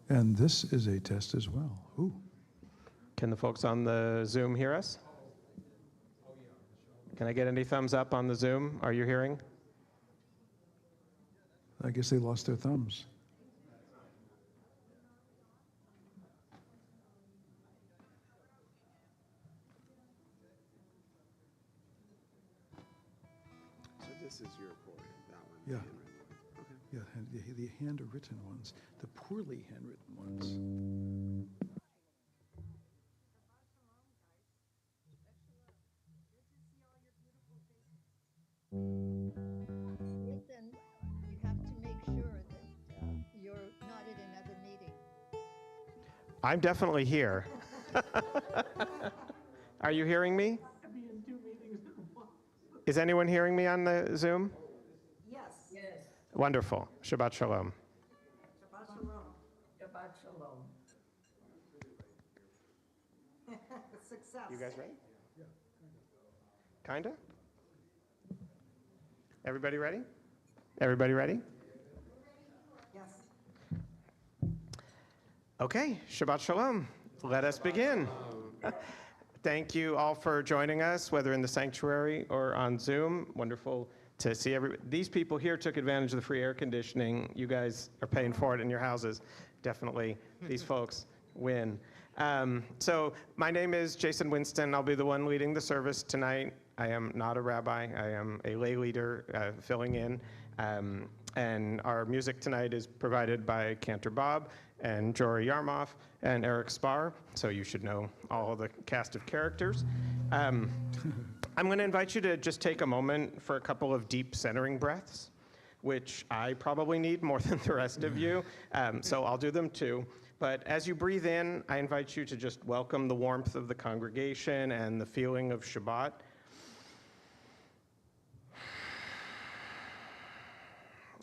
And this is a test as well. Ooh. Can the folks on the Zoom hear us? Can I get any thumbs up on the Zoom? Are you hearing? I guess they lost their thumbs. So this is your recording, that one? Yeah. The handwritten one. Okay. Yeah, the handwritten ones, the poorly handwritten ones. Ethan, you have to make sure that you're not at another meeting. I'm definitely here. Are you hearing me? Is anyone hearing me on the Zoom? Yes. Yes. Wonderful. Shabbat Shalom. Shabbat shalom. Shabbat shalom. Success. You guys ready? Kinda? Everybody ready? Everybody ready? Yes. Okay, Shabbat Shalom. Let us begin. Thank you all for joining us, whether in the sanctuary or on Zoom. Wonderful to see everybody. These people here took advantage of the free air conditioning. You guys are paying for it in your houses. Definitely, these folks win. So my name is Jason Winston. I'll be the one leading the service tonight. I am not a rabbi. I am a lay leader filling in. And our music tonight is provided by Cantor Bob and Jory Yarmoff and Eric Spar, so you should know all of the cast of characters. I'm going to invite you to just take a moment for a couple of deep centering breaths, which I probably need more than the rest of you, so I'll do them too. But as you breathe in, I invite you to just welcome the warmth of the congregation and the feeling of Shabbat.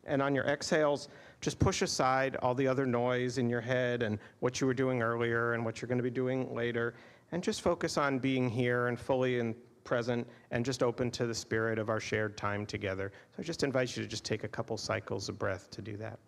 And on your exhales, just push aside all the other noise in your head and what you were doing earlier and what you're going to be doing later, and just focus on being here and fully and present and just open to the spirit of our shared time together. So I just invite you to just take a couple cycles of breath to do that.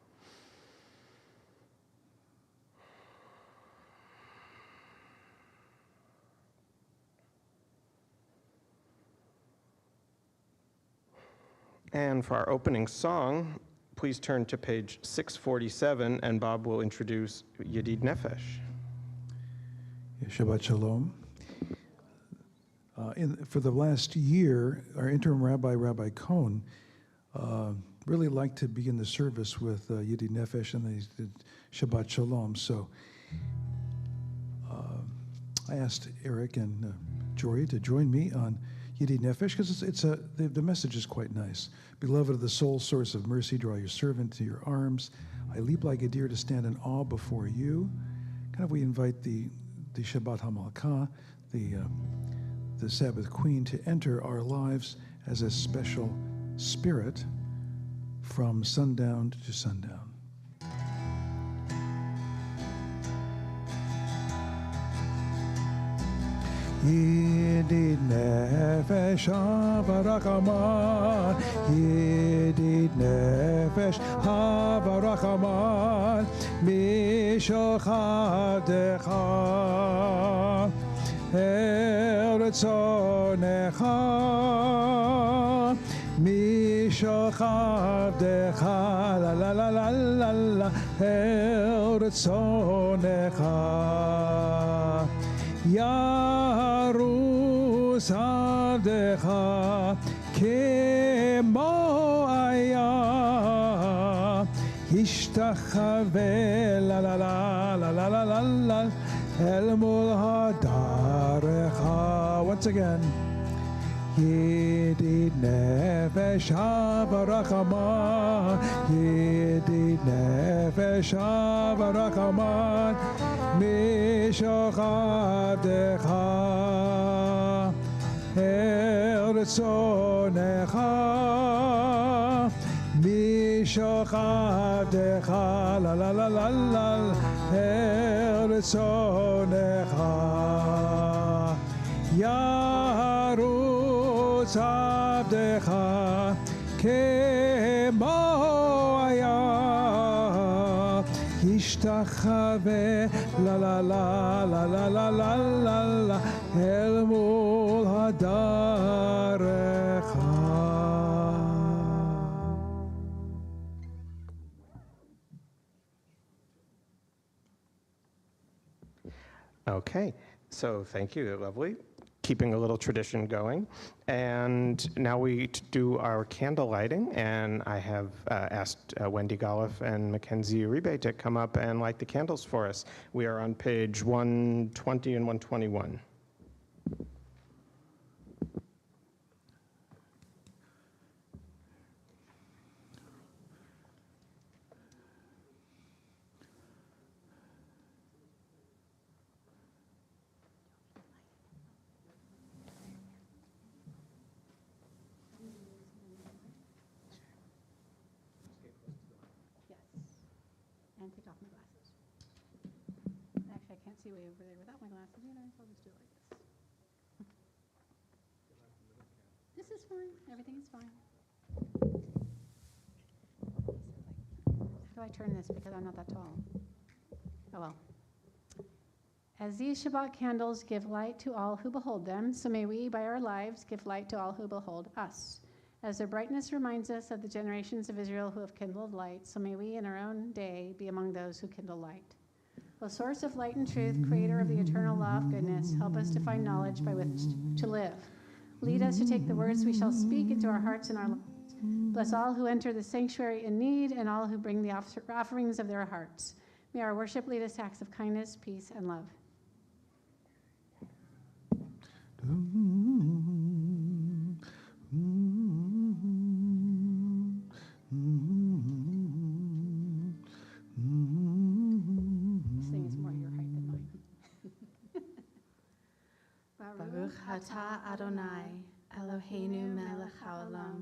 And for our opening song, please turn to page 647, and Bob will introduce Yedid Nefesh. Shabbat Shalom. For the last year, our interim rabbi, Rabbi Cohn, really liked to begin the service with Yedid Nefesh and they did Shabbat Shalom. So I asked Eric and Jory to join me on Yedid Nefesh, because the message is quite nice. Beloved of the soul, source of mercy, draw your servant to your arms. I leap like a deer to stand in awe before you. Kind of we invite the Shabbat HaMalkah, the Sabbath Queen, to enter our lives as a special spirit from sundown to sundown. Yedid Nefesh Havarachaman, Yedid Nefesh Havarachaman, Mishochadecha Eretzonecha, Mishochadecha la la la la la la Eretzonecha. Yarus Avdecha Kemo Aya Hishtachave la la la la la la la la El Mul Hadarecha. Once again, Yedid Nefesh Havarachaman, Yedid Nefesh Havarachaman, Mishochadecha Eretzonecha, Mishochadecha la la la la la Eretzonecha. Yarutz Avdecha Kemo Aya תשתחווה, לה לה לה לה לה לה לה לה לה, אל מול הדרך. Okay, so thank you, lovely. Keeping a little tradition going. And now we do our candle lighting, and I have asked Wendy Golliff and Mackenzie Uribe to come up and light the candles for us. We are on page 120 and 121. And take off my glasses. Actually, I can't see way over there without my glasses. You know, so I'll just do it like this. This is fine. Everything is fine. How do I turn this? Because I'm not that tall. Oh well. As these Shabbat candles give light to all who behold them, so may we, by our lives, give light to all who behold us. As their brightness reminds us of the generations of Israel who have kindled light, so may we in our own day be among those who kindle light. O source of light and truth, creator of the eternal law of goodness, help us to find knowledge by which to live. Lead us to take the words we shall speak into our hearts and our lives. Bless all who enter the sanctuary in need and all who bring the offerings of their hearts. May our worship lead us to acts of kindness, peace, and love. This thing is more your height than mine. Baruch atah Adonai, Eloheinu melech haolam,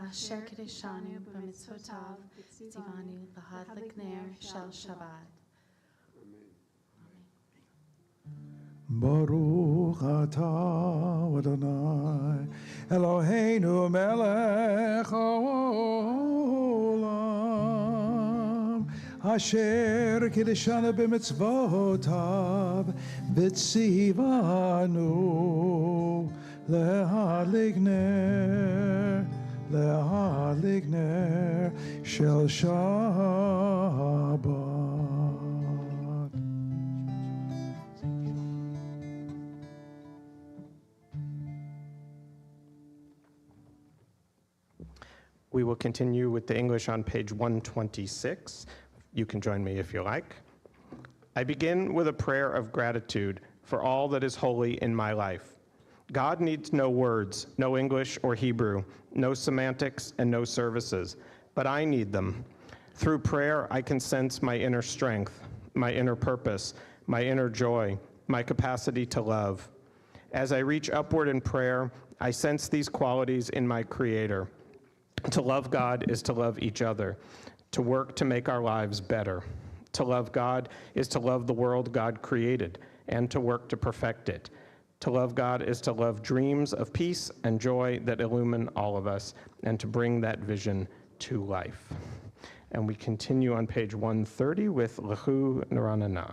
asher kiddushanu b'mitzvotav, tzivanu l'hadlik ner shel Shabbat. Baruch atah Adonai, Eloheinu melech haolam, asher kiddushanu b'mitzvotav, v'tzivanu l'hadlik ner shel Shabbat. We will continue with the English on page 126. You can join me if you like. I begin with a prayer of gratitude for all that is holy in my life. God needs no words, no English or Hebrew, no semantics and no services, but I need them. Through prayer, I can sense my inner strength, my inner purpose, my inner joy, my capacity to love. As I reach upward in prayer, I sense these qualities in my Creator. To love God is to love each other, to work to make our lives better. To love God is to love the world God created and to work to perfect it. To love God is to love dreams of peace and joy that illumine all of us and to bring that vision to life. And we continue on page 130 with Lechu Neranana.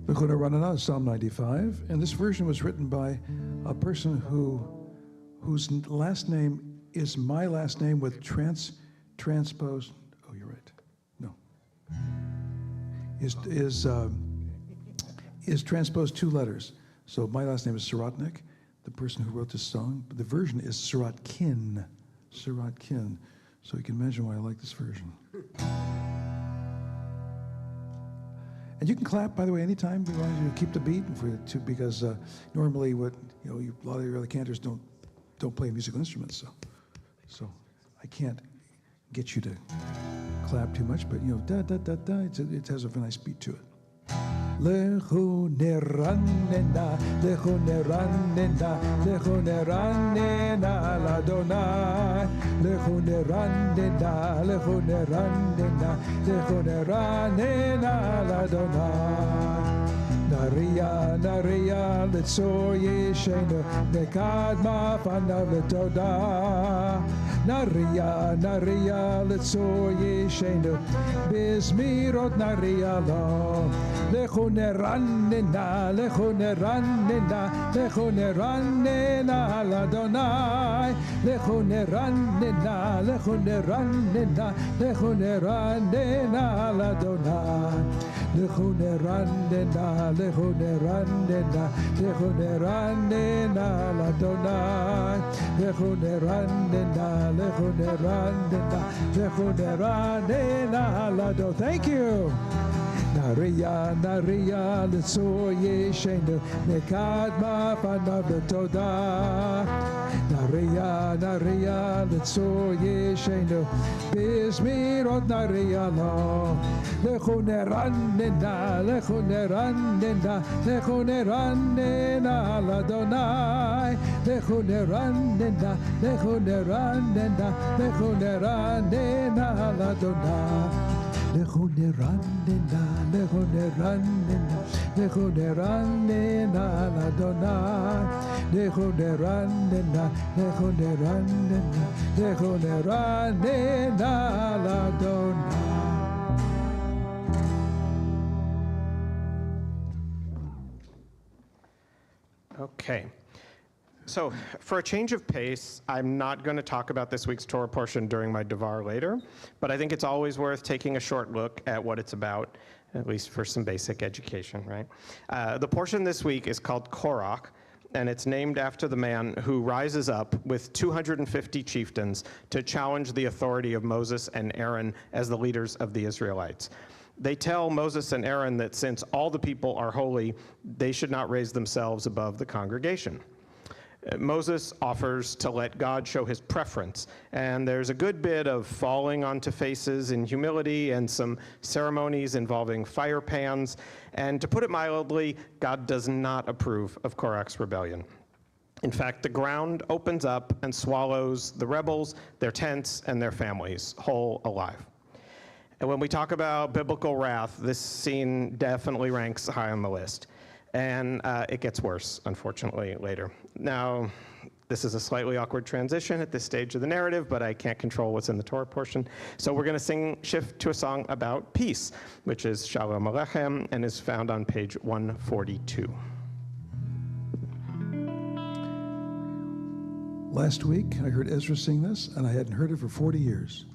Lechu Neranana is Psalm 95, and this version was written by a person whose last name is my last name with transposed. Oh, you're right. No. Is transposed two letters. So my last name is Sirotnik. The person who wrote this song, the version is Sirotkin. Sirotkin. So you can imagine why I like this version. And you can clap, by the way, anytime you want to keep the beat, because normally a lot of your other cantors don't play musical instruments, so I can't get you to clap too much, but da da da da, it has a nice beat to it. Lechu neranena, lechu neranena, lechu neranena l'Adonai, lechu neranena, lechu neranena, lechu neranena l'Adonai. Naria, Naria, Litzor Yeshenu, Nekadma Fanav Letoda. Naria, Naria, Litzor Yeshenu, Bizmirot Naria Lo. Lechu neranena, Lechu neranena, Lechu neranena Ladonai. Lechu neranena, Lechu neranena, Lechu neranena Ladonai. Lechu neranena, Lechu neranena, Lechu neranena Ladonai. Lechu neranena, Lechu neranena, Lechu neranena Ladonai. Thank you. Naria, Naria, Litzor Yeshenu, Nekadma Fanav Letoda. Naria, Naria, Litzor Yeshenu, Bizmirot Naria Lo. Lechu neranena, Lechu neranena, Lechu neranena Ladonai. Lechu neranena, Lechu neranena, Lechu neranena Ladonai. Lechu neranena, Lechu neranena, Lechu neranena Ladonai. Lechu neranena, Lechu neranena, Lechu neranena Ladonai. Okay. So, for a change of pace, I'm not going to talk about this week's Torah portion during my Devar later, but I think it's always worth taking a short look at what it's about, at least for some basic education, right? The portion this week is called Korach, and it's named after the man who rises up with 250 chieftains to challenge the authority of Moses and Aaron as the leaders of the Israelites. They tell Moses and Aaron that since all the people are holy, they should not raise themselves above the congregation. Moses offers to let God show his preference, and there's a good bit of falling onto faces in humility and some ceremonies involving fire pans, and to put it mildly, God does not approve of Korach's rebellion. In fact, the ground opens up and swallows the rebels, their tents, and their families, whole alive. And when we talk about biblical wrath, this scene definitely ranks high on the list. And it gets worse, unfortunately, later. Now, this is a slightly awkward transition at this stage of the narrative, but I can't control what's in the Torah portion. So we're going to shift to a song about peace, which is Shalom Aleichem, and is found on page 142. Last week, I heard Ezra sing this, and I hadn't heard it for 40 years.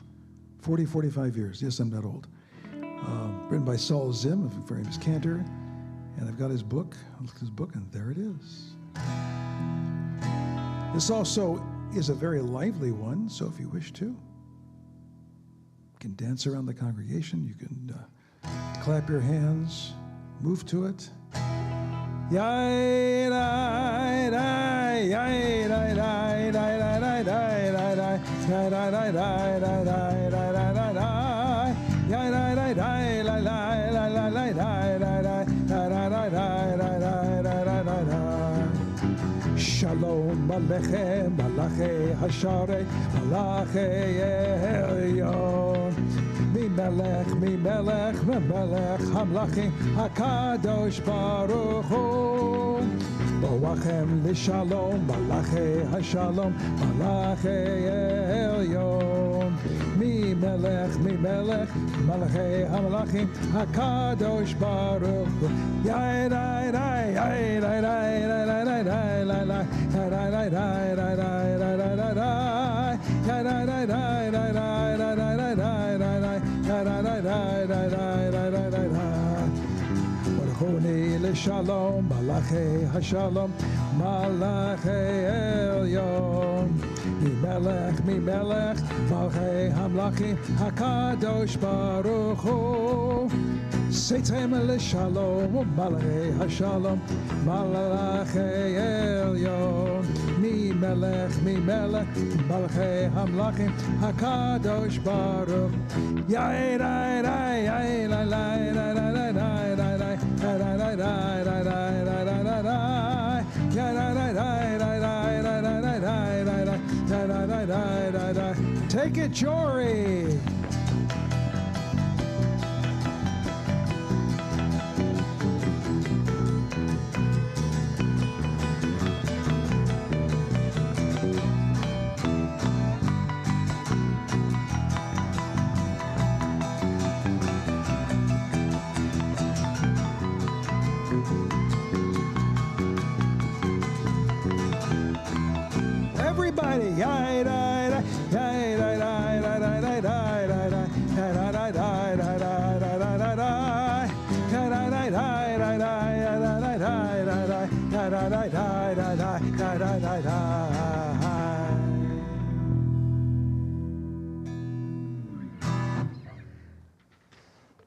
40, 45 years. Yes, I'm not old. Written by Saul Zim, a famous cantor. And I've got his book, and there it is. This also is a very lively one, so if you wish to, you can dance around the congregation, you can clap your hands, move to it. Shalom Alechem, Malachi Hasharei, Malachi Elyon. Mimelech, Mimelech, Mimelech, Hamlachim, Hakadosh Baruch Hu. Boachem Lishalom, Malachi Hashalom, Malachi Elyon. Mimelech, Mimelech, Malachi Hamlachim, Hakadosh Baruch Hu. Yai, yai, yai, yai, yai, yai, yai, Shalom, Malachi Hashalom, Malachi Elyon. Mimelech, Mimelech, Malachi Hamlachim, Hakadosh Baruch Hu. Seitzem Shalom, Malachi Hashalom, Malachi Elyon. Mimelech, Mimelech, Malachi Hamlachim, Hakadosh Baruch. Yai, yai, yai, yai, yai, yai, take it, Jory.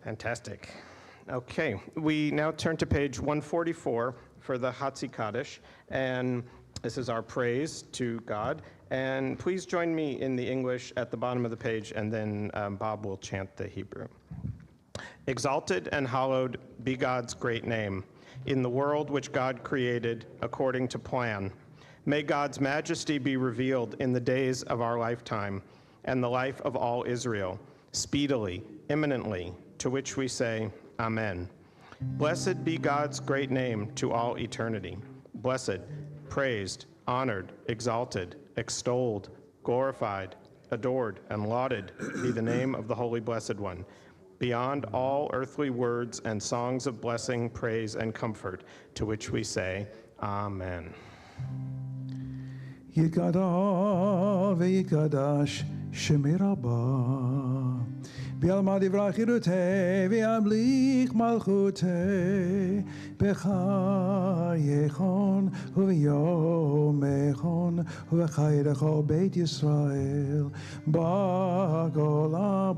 Fantastic. Okay, we now turn to page 144 for the Hatzi Kaddish, and this is our praise to God. And please join me in the English at the bottom of the page, and then Bob will chant the Hebrew. Exalted and hallowed be God's great name in the world which God created according to plan. May God's majesty be revealed in the days of our lifetime and the life of all Israel, speedily, imminently, to which we say, Amen. Blessed be God's great name to all eternity. Blessed, praised, honored, exalted, extolled, glorified, adored, and lauded be the name of the Holy Blessed One, beyond all earthly words and songs of blessing, praise, and comfort, to which we say, Amen. יתגדל ויתקדש שמי רבה, בעלמא דברי חירותי וימליך מלכותי, בחייכון וביומכון ובחיי לכל בית ישראל, בגולה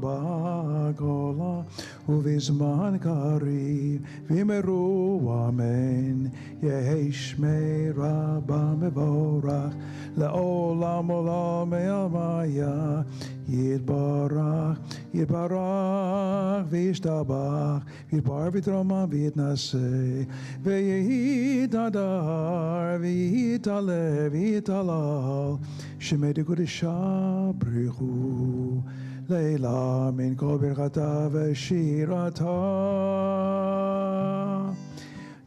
ובזמן קריב, ואמרו אמן, יהי שמי רבה מבורך, לעולם עולם אלמיה, יתברך, יתברך וישתבח, יתבר ויתרומם ויתנשא, ויתהדר ויתעלה ויתהלל, שמי דקודשה ברכו, לעילה מן כל ברכתה ושירתה.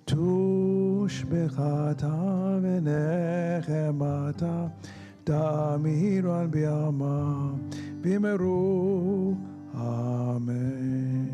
תושבחתה ונחמתה, תמירן בימה, ואמרו אמן.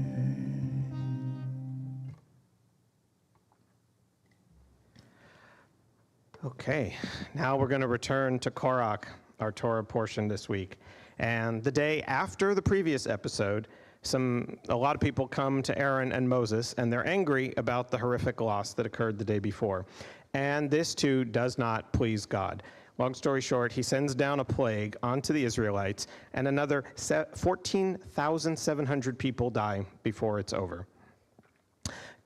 Okay, now we're going to return to Korach, our Torah portion this week. And the day after the previous episode, a lot of people come to Aaron and Moses, and they're angry about the horrific loss that occurred the day before. And this too does not please God. Long story short, he sends down a plague onto the Israelites, and another 14,700 people die before it's over.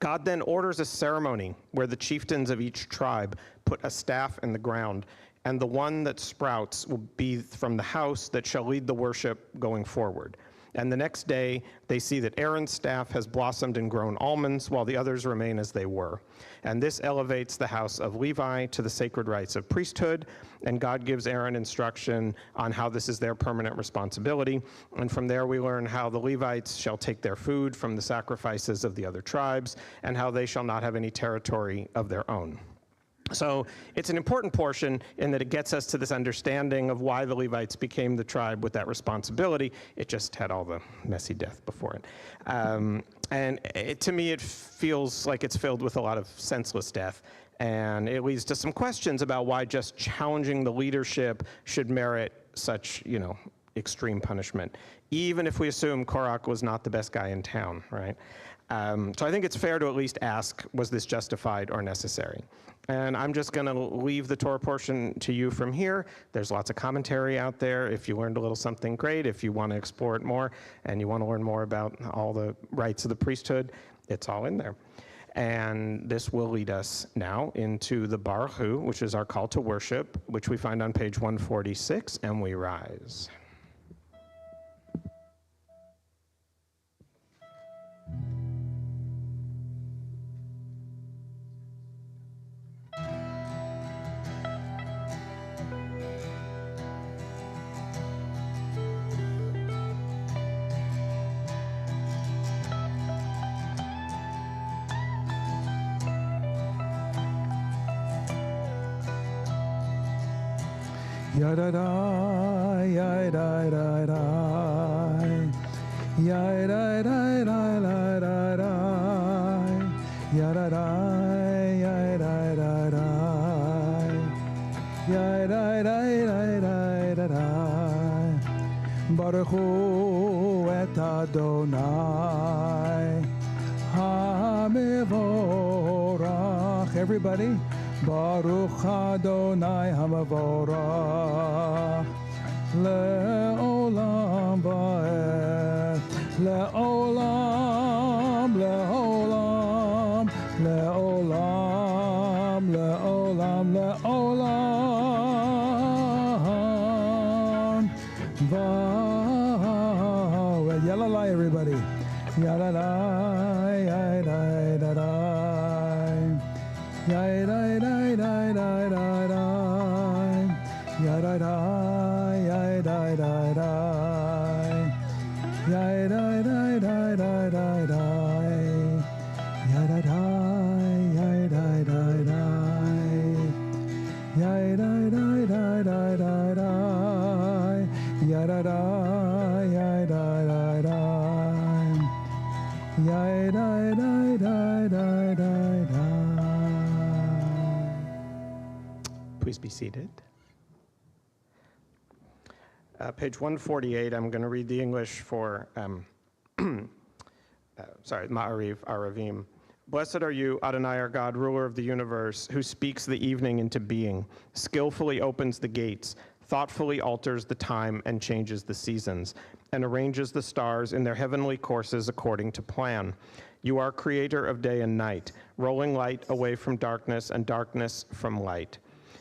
God then orders a ceremony where the chieftains of each tribe put a staff in the ground, and the one that sprouts will be from the house that shall lead the worship going forward. And the next day, they see that Aaron's staff has blossomed and grown almonds, while the others remain as they were. And this elevates the house of Levi to the sacred rights of priesthood, and God gives Aaron instruction on how this is their permanent responsibility. And from there, we learn how the Levites shall take their food from the sacrifices of the other tribes, and how they shall not have any territory of their own. So it's an important portion in that it gets us to this understanding of why the Levites became the tribe with that responsibility. It just had all the messy death before it. To me, it feels like it's filled with a lot of senseless death. And it leads to some questions about why just challenging the leadership should merit such, extreme punishment, even if we assume Korach was not the best guy in town, right? So I think it's fair to at least ask, was this justified or necessary? And I'm just going to leave the Torah portion to you from here. There's lots of commentary out there. If you learned a little something, great. If you want to explore it more and you want to learn more about all the rights of the priesthood, it's all in there. And this will lead us now into the Baruch Hu, which is our call to worship, which we find on page 146, and we rise. Yadadai, yadai, yadai, yadai, yadai, yadai, yadai, yadai, yadai, Baruch hu et Adonai Hamevorach. Everybody, Baruch Adonai Hamevorach Le'olam va'ed, Le'olam, Le'olam, Le'olam, Le'olam, Le'olam va'ed. Yalalai, everybody. Yalalai, yalalai, yalalai, yalalai, yalalai, yalalai, Please be seated. Page 148, I'm going to read the English for, Ma'ariv, Aravim. Blessed are you, Adonai, our God, ruler of the universe, who speaks the evening into being, skillfully opens the gates, thoughtfully alters the time and changes the seasons, and arranges the stars in their heavenly courses according to plan. You are creator of day and night, rolling light away from darkness and darkness from light,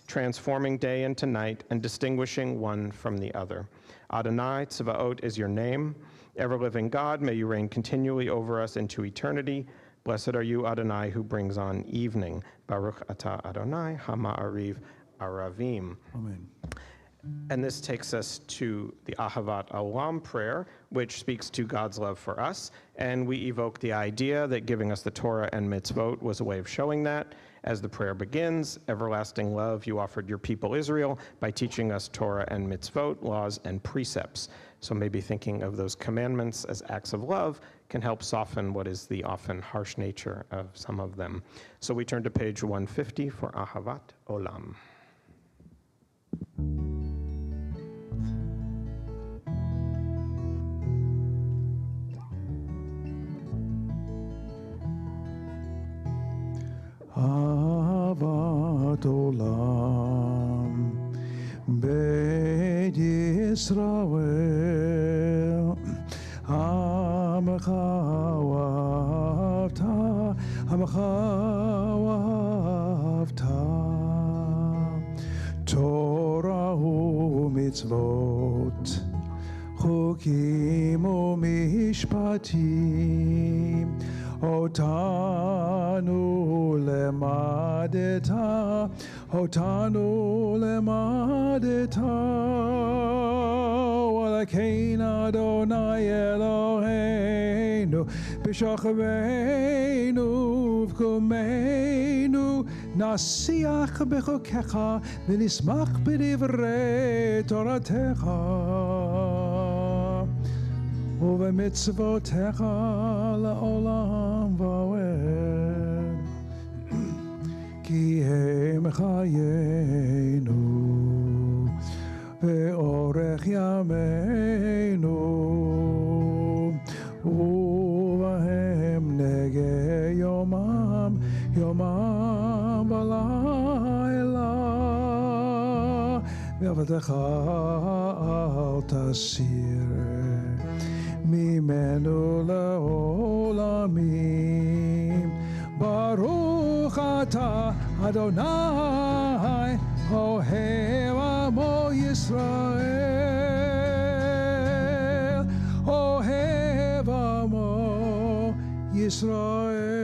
transforming day into night and distinguishing one from the other. Adonai Tzvaot is your name. Ever-living God, may you reign continually over us into eternity. Blessed are you, Adonai, who brings on evening. Baruch atah Adonai, Hama'ariv Aravim. Amen. And this takes us to the Ahavat Olam prayer, which speaks to God's love for us. And we evoke the idea that giving us the Torah and mitzvot was a way of showing that. As the prayer begins, everlasting love you offered your people Israel by teaching us Torah and mitzvot, laws and precepts. So maybe thinking of those commandments as acts of love can help soften what is the often harsh nature of some of them. So we turn to page 150 for Ahavat Olam. Ahavat Olam Beit Yisrael Amecha Wavta Amecha Wavta Torah u'mitzvot Chukim u'mishpatim Otanu lemadeta, Otanu lemadeta, Walakein Adonai Eloheinu, B'shachveinu v'kumeinu, Nasiach b'chokecha, V'nismach b'divrei Toratecha. ובמצוותיך לעולם ועד, כי הם חיינו ואורך ימינו, ובהם נגה יומם ולילה, ועבדך אל תסיר ממנו לעולמים. ברוך אתה אדוני אוהב עמו ישראל, אוהב עמו ישראל.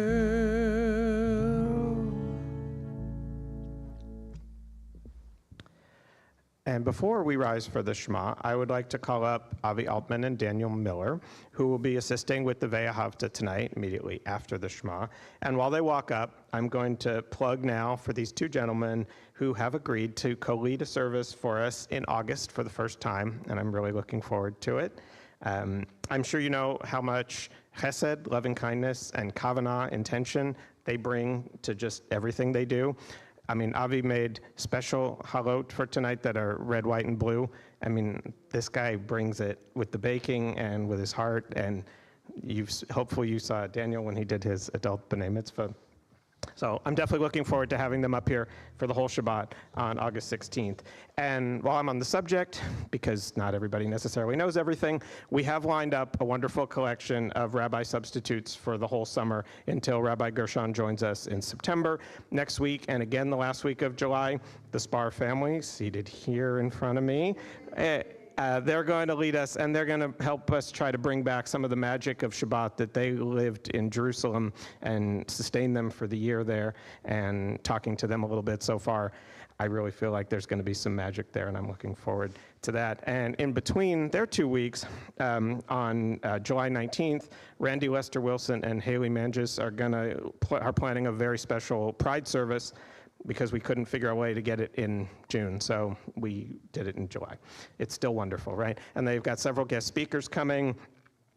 And before we rise for the Shema, I would like to call up Avi Altman and Daniel Miller, who will be assisting with the Ve'ahavta tonight, immediately after the Shema. And while they walk up, I'm going to plug now for these two gentlemen who have agreed to co-lead a service for us in August for the first time, and I'm really looking forward to it. I'm sure you know how much chesed, loving kindness, and kavanah, intention, they bring to just everything they do. I mean, Avi made special halot for tonight that are red, white, and blue. I mean, this guy brings it with the baking and with his heart, and hopefully you saw Daniel when he did his adult B'nai Mitzvah. So I'm definitely looking forward to having them up here for the whole Shabbat on August 16th. And while I'm on the subject, because not everybody necessarily knows everything, we have lined up a wonderful collection of rabbi substitutes for the whole summer until Rabbi Gershon joins us in September. Next week, and again the last week of July, the Spar family, seated here in front of me, they're going to lead us, and they're going to help us try to bring back some of the magic of Shabbat that they lived in Jerusalem and sustain them for the year there. And talking to them a little bit so far, I really feel like there's going to be some magic there, and I'm looking forward to that. And in between their 2 weeks, on July 19th, Randy Lester Wilson and Haley Mangis are planning a very special Pride service, because we couldn't figure a way to get it in June, so we did it in July. It's still wonderful, right? And they've got several guest speakers coming,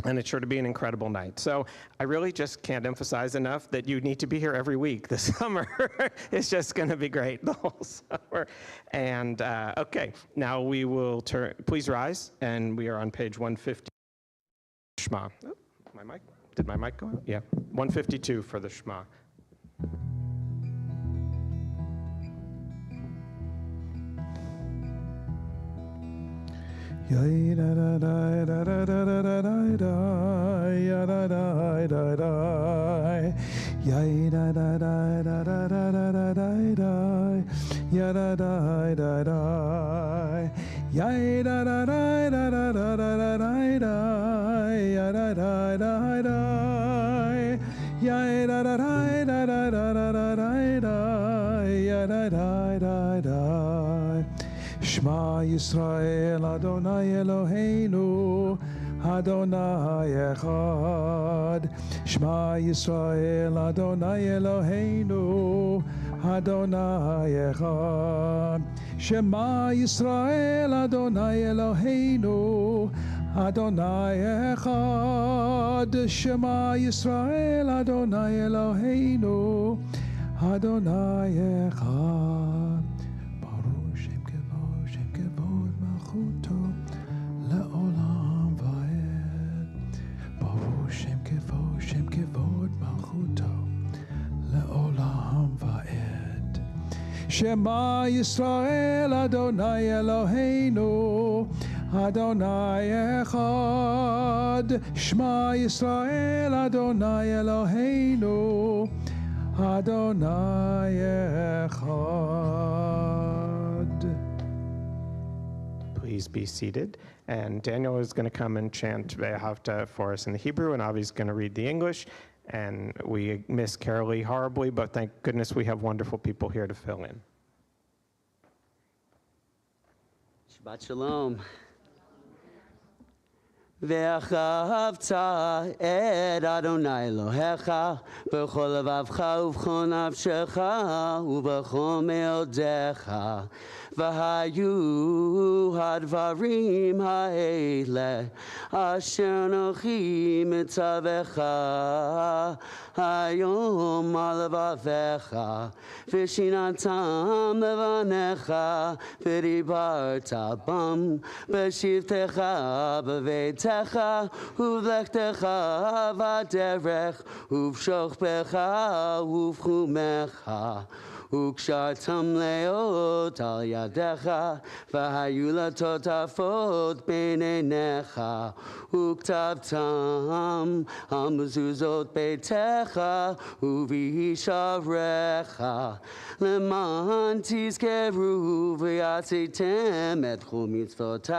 and it's sure to be an incredible night. So I really just can't emphasize enough that you need to be here every week this summer. It's just gonna be great the whole summer. And okay, now we will please rise, and we are on page 150, Shema. Oh, my mic, did my mic go out? Yeah, 152 for the Shema. Ya da da da da da da da da da ya da da da da ya da da da da da da da da da ya da da da da ya da da da da da da da da da ya da da da da ya da da da da da da da da ya da da da da. Shema Yisrael Adonai Eloheinu Adonai Echad. Shema Yisrael Adonai Eloheinu Adonai Echad. Shema Yisrael Adonai Eloheinu Adonai Echad. Shema Yisrael Adonai Eloheinu Adonai Echad. לעולם ועד, ברוך שם כבוד מלכותו, לעולם ועד. שמע ישראל אדוני אלוהינו, אדוני אחד. שמע ישראל אדוני אלוהינו, אדוני אחד. Please be seated. And Daniel is going to come and chant Ve'ahavta for us in the Hebrew, and Avi's going to read the English. And we miss Carolee horribly, but thank goodness we have wonderful people here to fill in. Shabbat Shalom. ואהבת את אדוני אלוהיך בכל לבבך ובכל נפשך ובכל מאודיך. והיו הדברים האלה אשר אנוכי מצווך היום על לבביך, ושיננתם לבניך ודיברת בם בשבתך בביתך ובלכתך בדרך ובשוכבך ובחומך. וקשרתם להיות על ידיך, והיו לטוטפות בין עיניך, וכתבתם על מזוזות ביתך ובשעריך, למען תזכרו ועשיתם את כל מצוותי,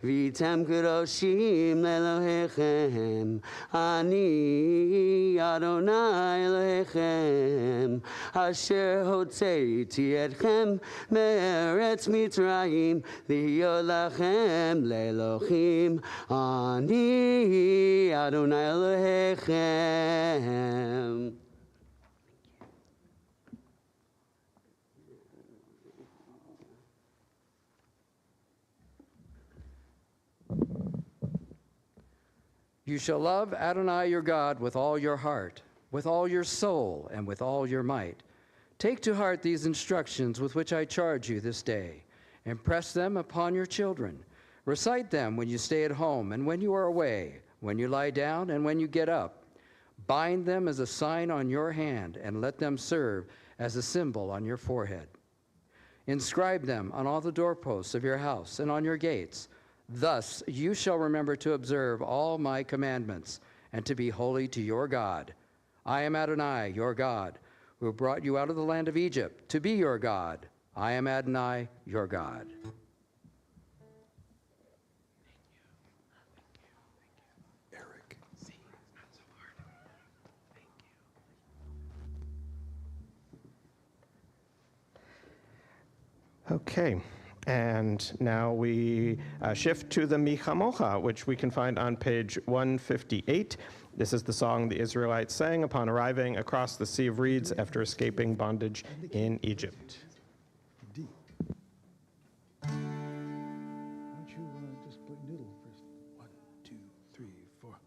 והייתם קדושים לאלוהיכם. אני אדוני אלוהיכם, אשר הוצאתי אתכם מארץ מצרים, להיות לכם לאלוהים. אני אדוני אלוהיכם. You shall love Adonai your God with all your heart, with all your soul, and with all your might. Take to heart these instructions with which I charge you this day. Impress them upon your children. Recite them when you stay at home and when you are away, when you lie down and when you get up. Bind them as a sign on your hand and let them serve as a symbol on your forehead. Inscribe them on all the doorposts of your house and on your gates. Thus you shall remember to observe all my commandments and to be holy to your God. I am Adonai, your God, who brought you out of the land of Egypt to be your God. I am Adonai, your God. Eric. Okay, and now we shift to the Michamocha, which we can find on page 158. This is the song the Israelites sang upon arriving across the Sea of Reeds after escaping bondage in Egypt. D. Why don't you just play noodle first? 1, 2, 3, 4.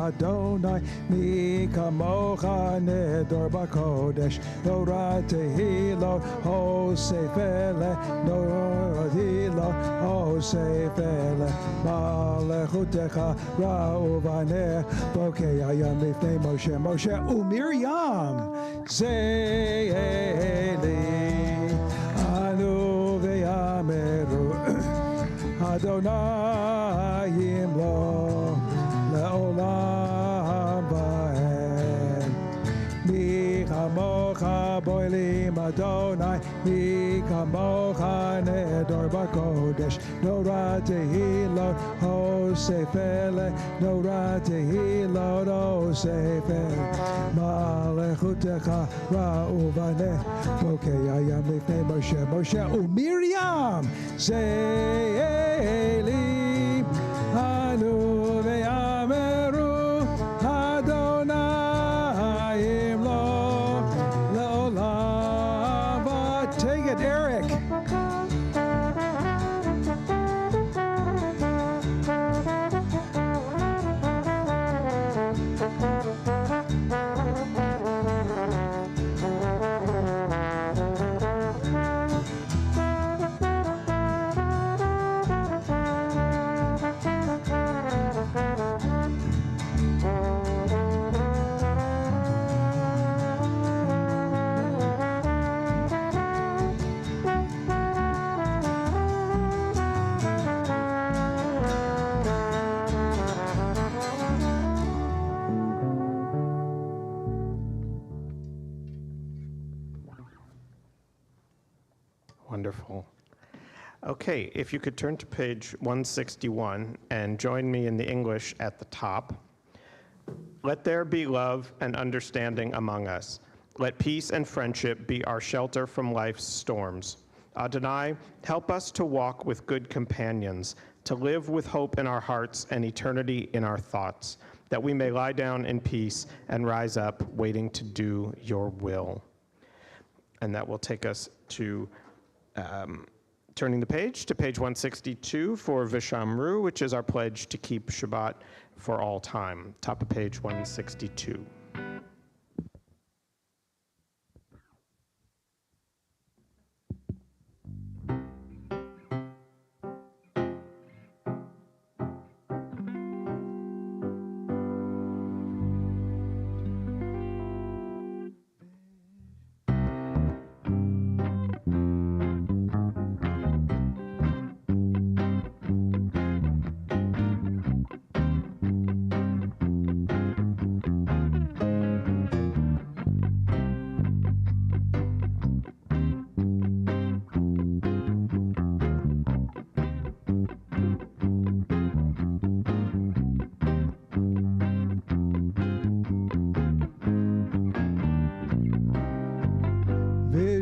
Adonai, mi kamocha nedor bakodesh, Torah tehilo, hosefele, Torah hosefele, malechutecha ra'uvaneh, bokei ayam lifnei Moshe, Moshe u'Miriam, ze'eli, anu ve'yameru, Adonai imlo, Le'olam va'ed. Mi kamocha boilim Adonai, mi kamocha nedor bakodesh, Norah tehilot hosefele, Norah tehilot hosefele, malechutecha ra'uvaneh, bokei ayam lifnei Moshe, Moshe u'Miriam, ze'eli, anu ve'yameru, Adonai imlo, le'olam va'ed. Take it, Eric. Wonderful. Okay, if you could turn to page 161 and join me in the English at the top. Let there be love and understanding among us. Let peace and friendship be our shelter from life's storms. Adonai, help us to walk with good companions, to live with hope in our hearts and eternity in our thoughts, that we may lie down in peace and rise up waiting to do your will. And that will take us to turning the page to page 162 for Vishamru, which is our pledge to keep Shabbat for all time. Top of page 162.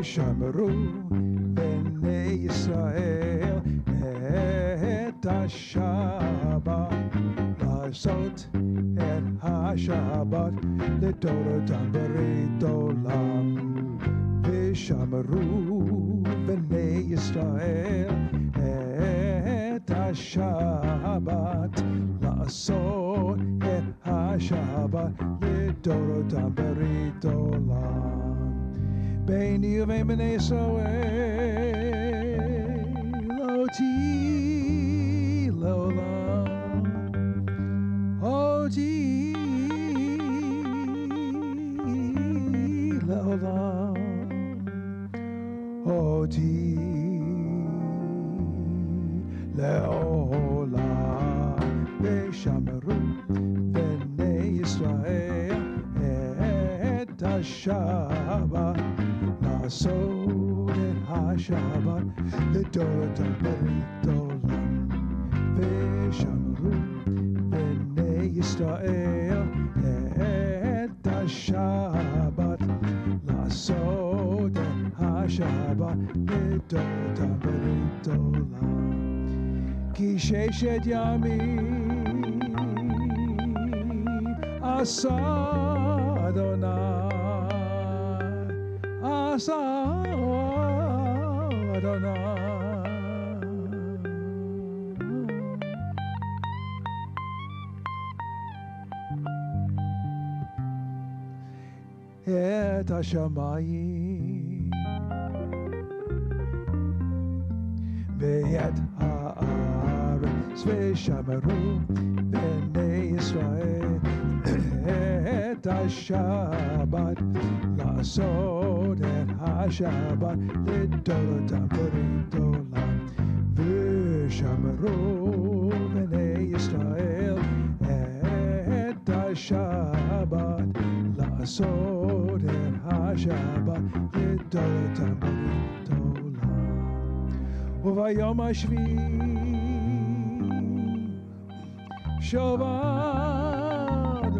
ושמרו בני ישראל את השבת, לעשות את השבת לדורותם ברית עולם. ושמרו בני ישראל את השבת, לעשות את השבת לדורותם ברית עולם. ביני ובין בני ישראל לא תהי לעולם, לא תהי לעולם, לא תהי לעולם. ושמרו בני ישראל את השבת, לעשות את השבת לדורותם ברית עולם. ושמרו בני ישראל את השבת, לעשות את השבת לדורותם ברית עולם. כי ששת ימים עשה אדוני, עשה אדוני. את השמיים ואת הארץ, ושמרו בני ישראל את השבת, לעשות את השבת לדורותם ברית עולם. ושמרו בני ישראל את השבת, לעשות את השבת לדורותם ברית עולם. וביום השביעי שבת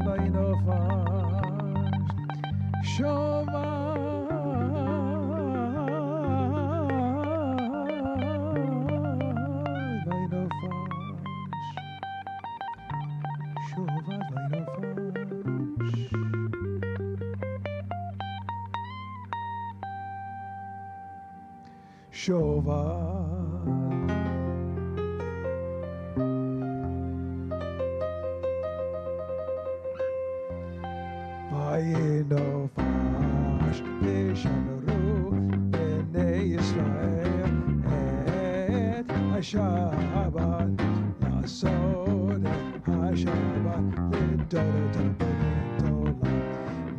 וינופש, שבת וינופש, שבת וינופש. שבת וינופש, ושמרו בני ישראל את השבת, לעשות את השבת לדורותם ברית עולם.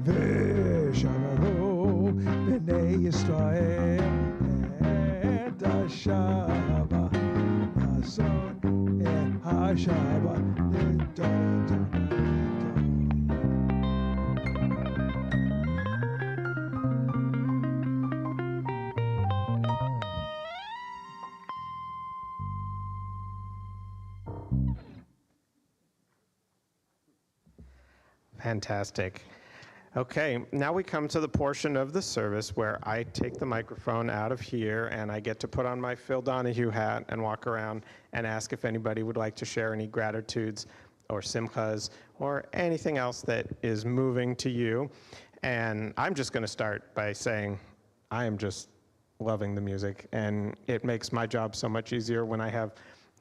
ושמרו בני ישראל את השבת, לעשות את השבת לדורותם ברית עולם. Fantastic. Okay, now we come to the portion of the service where I take the microphone out of here and I get to put on my Phil Donahue hat and walk around and ask if anybody would like to share any gratitudes or simchas or anything else that is moving to you. And I'm just going to start by saying I am just loving the music, and it makes my job so much easier when I have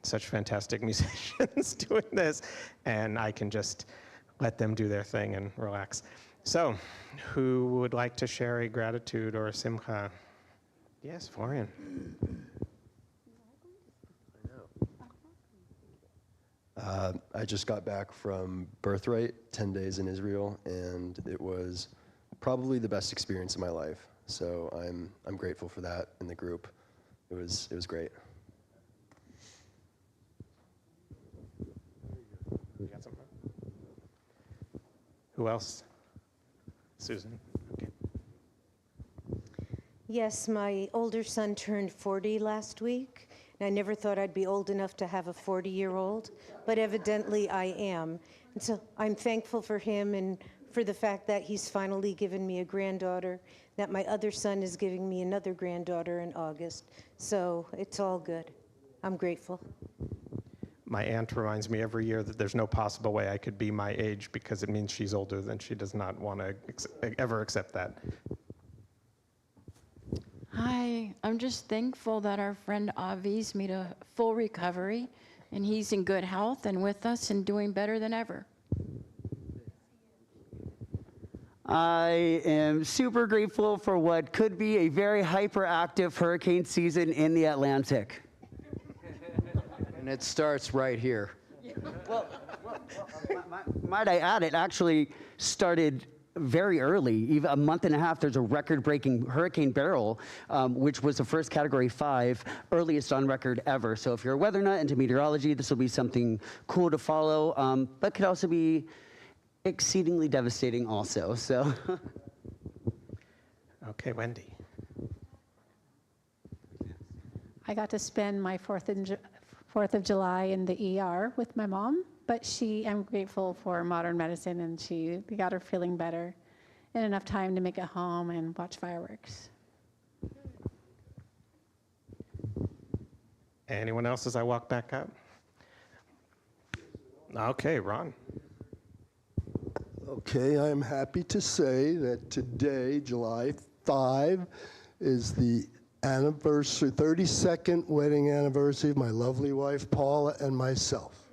such fantastic musicians doing this, and I can just let them do their thing and relax. So, who would like to share a gratitude or a simcha? Yes, Florian. I just got back from Birthright, 10 days in Israel, and it was probably the best experience of my life. So I'm grateful for that in the group. It was great. You got something? Who else? Susan. Okay. Yes, my older son turned 40 last week, and I never thought I'd be old enough to have a 40-year-old, but evidently I am. And so I'm thankful for him and for the fact that he's finally given me a granddaughter, that my other son is giving me another granddaughter in August. So it's all good. I'm grateful. My aunt reminds me every year that there's no possible way I could be my age because it means she's older than she does not want to ever accept that. Hi, I'm just thankful that our friend Avi's made a full recovery and he's in good health and with us and doing better than ever. I am super grateful for what could be a very hyperactive hurricane season in the Atlantic. And it starts right here. Might I add, it actually started very early, even a month and a half. There's a record-breaking Hurricane Beryl, which was the first Category 5, earliest on record ever. So if you're a weather nut into meteorology, this will be something cool to follow, but could also be exceedingly devastating also, so. Okay, Wendy. I got to spend my 4th of July in the ER with my mom, but I'm grateful for modern medicine, and she got her feeling better and enough time to make it home and watch fireworks. Anyone else as I walk back up? Okay, Ron. Okay, I'm happy to say that today, July 5, is the anniversary, 32nd wedding anniversary of my lovely wife, Paula, and myself.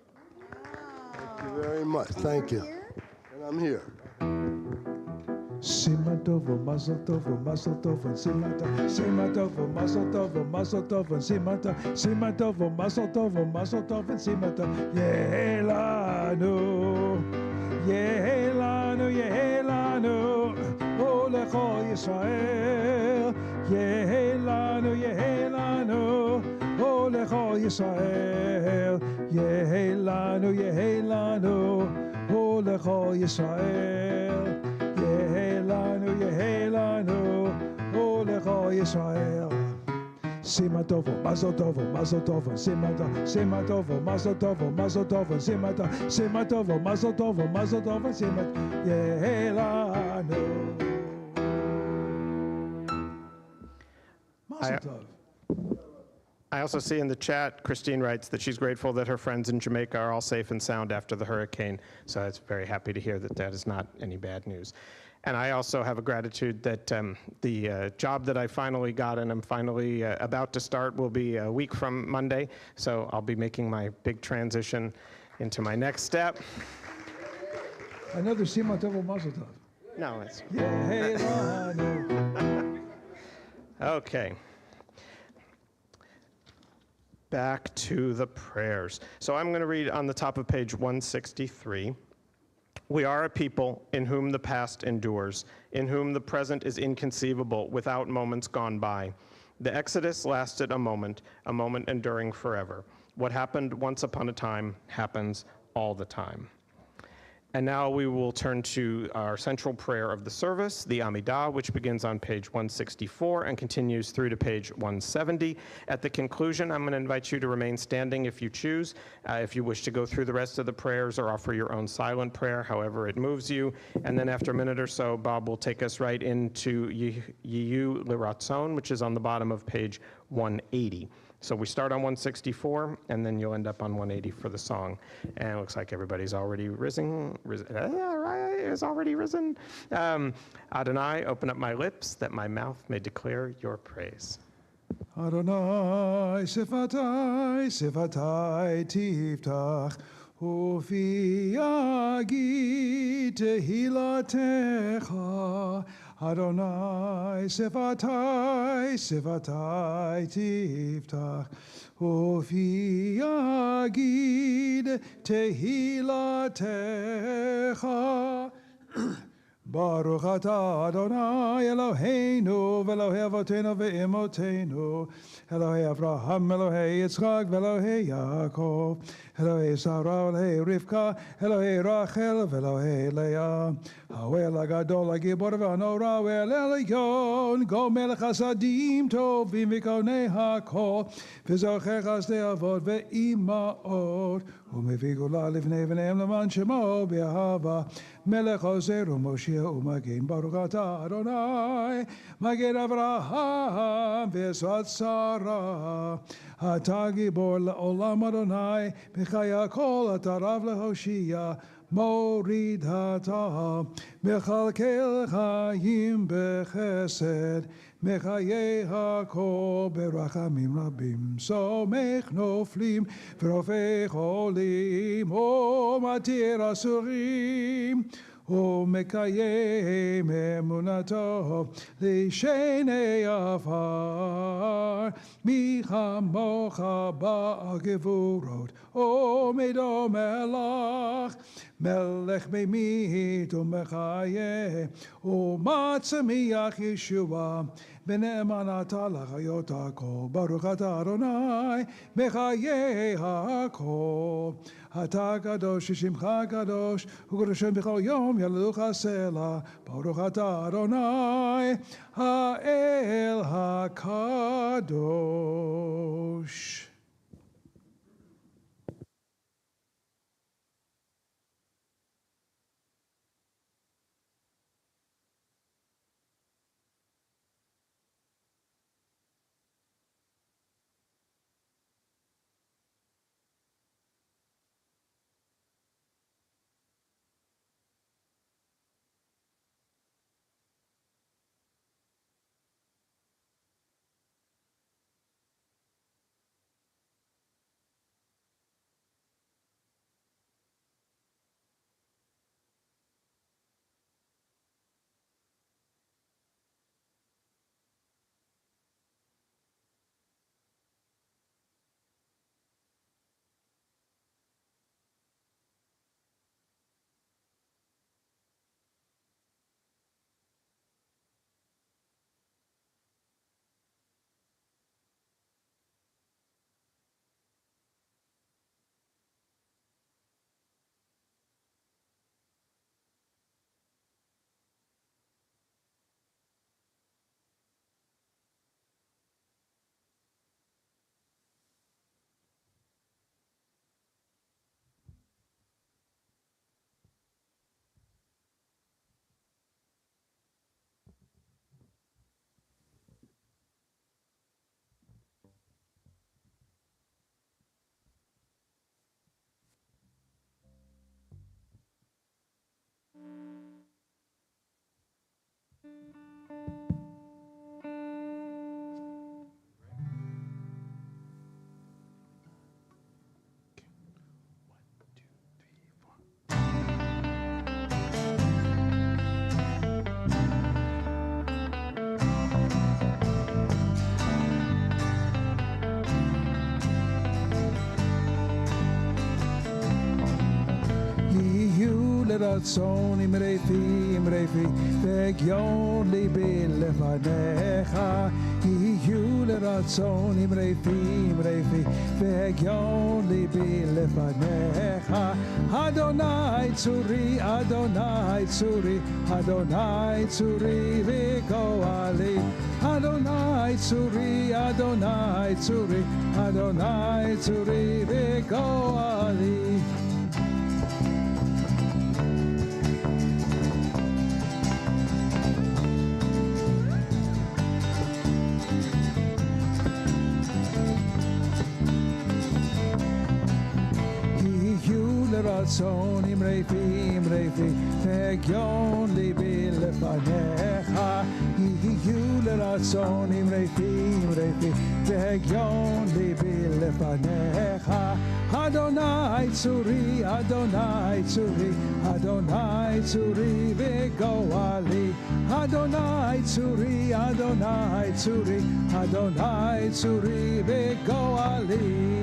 Thank you very much. Thank you. And I'm here. Sima tovo, mazel tovo, mazel tovo, sima tovo, mazel tovo, mazel tovo, sima tovo, mazel tovo, mazel tovo, sima tovo, Yehelanu, Yehelanu, Yehelanu, Olecho Yisrael, Yehelanu, Yehelanu, Olecho Yisrael, Yehelanu, Yehelanu, Olecho Yisrael. Yehelanu, Yehelanu, Olecho Yisrael. Sima tovo, mazel tovo, mazel tovo, sima tovo, mazel tovo, mazel tovo, sima tovo, mazel tovo, mazel tovo, sima Yehelanu. Mazel tov. I also see in the chat, Christine writes that she's grateful that her friends in Jamaica are all safe and sound after the hurricane. So I was very happy to hear that that is not any bad news. And I also have a gratitude that the job that I finally got and I'm finally about to start will be a week from Monday. So I'll be making my big transition into my next step. Another Sima tovo, mazel tov. No, it's... Yehelanu. Okay. Back to the prayers. So I'm going to read on the top of page 163. We are a people in whom the past endures, in whom the present is inconceivable without moments gone by. The Exodus lasted a moment enduring forever. What happened once upon a time happens all the time. And now we will turn to our central prayer of the service, the Amidah, which begins on page 164 and continues through to page 170. At the conclusion, I'm going to invite you to remain standing if you choose, if you wish to go through the rest of the prayers or offer your own silent prayer, however it moves you. And then after a minute or so, Bob will take us right into Yiyu Liratzon, which is on the bottom of page 180. So we start on 164, and then you'll end up on 180 for the song. And it looks like everybody's already risen. Right, is already risen. Adonai, open up my lips that my mouth may declare your praise. Adonai, sifatai, sifatai, tiftach, ufi yagi tehilatecha. Adonai, sifatai, sifatai, tiftach, ufi yagid tehilatecha. Baruch atah Adonai Eloheinu v'Elohei Avotenu v'Imotenu Elohei Avraham, Elohei Yitzchak v'Elohei Yaakov Elohei Sarah v'Elohei Rivka Elohei Rachel v'Elohei Leah Ha'el HaGadol HaGibor v'Hanora v'El Elyon Go Melech Hasadim Tovim v'Konei HaKol v'Zochei Chasdei Avot v'Imaot מביא גאולה לבני בניהם למען שמו באהבה. מלך עוזר ומושיע ומגן, ברוך אתה אדוני, מגן אברהם ועזרת שרה. אתה גיבור לעולם אדוני, בחיי הכל אתה רב להושיע. מוריד אתה, מכלכל חיים בחסד, מחיי הכל ברחמים רבים. סומך נופלים ורופא חולים, ומתיר אסורים, ומקיים אמונתו לשני עפר. מי כמוך בעל גבורות, עומדו מלך, מלך ממית ומחיה, ומצמיח ישועה. ונאמן אתה לחיות הכל, ברוך אתה אדוני, מחיי הכל. אתה קדוש ששמך קדוש, וקדושים בכל יום יללוך סלע. ברוך אתה אדוני, האל הקדוש. לרצון עם רפי והגיון ליבי לפניך. יהיו לרצון עם רפי והגיון ליבי לפניך. אדוני צורי, אדוני צורי, אדוני צורי וגואלי. אדוני צורי, אדוני צורי, אדוני צורי וגואלי. לרצון עם רפי והגיון ליבי לפניך. יהיו לרצון עם רפי והגיון ליבי לפניך. אדוני צורי, אדוני צורי, אדוני צורי וגואלי. אדוני צורי, אדוני צורי, אדוני צורי וגואלי.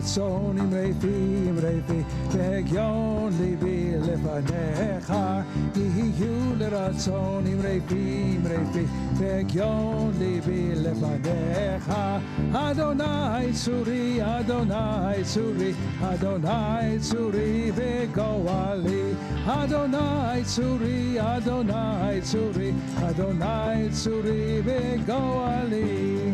לרצון עם רפי והגיון ליבי לפניך יהיו לרצון עם רפי והגיון ליבי לפניך אדוני צורי אדוני צורי אדוני צורי וגואלי אדוני צורי אדוני צורי אדוני צורי וגואלי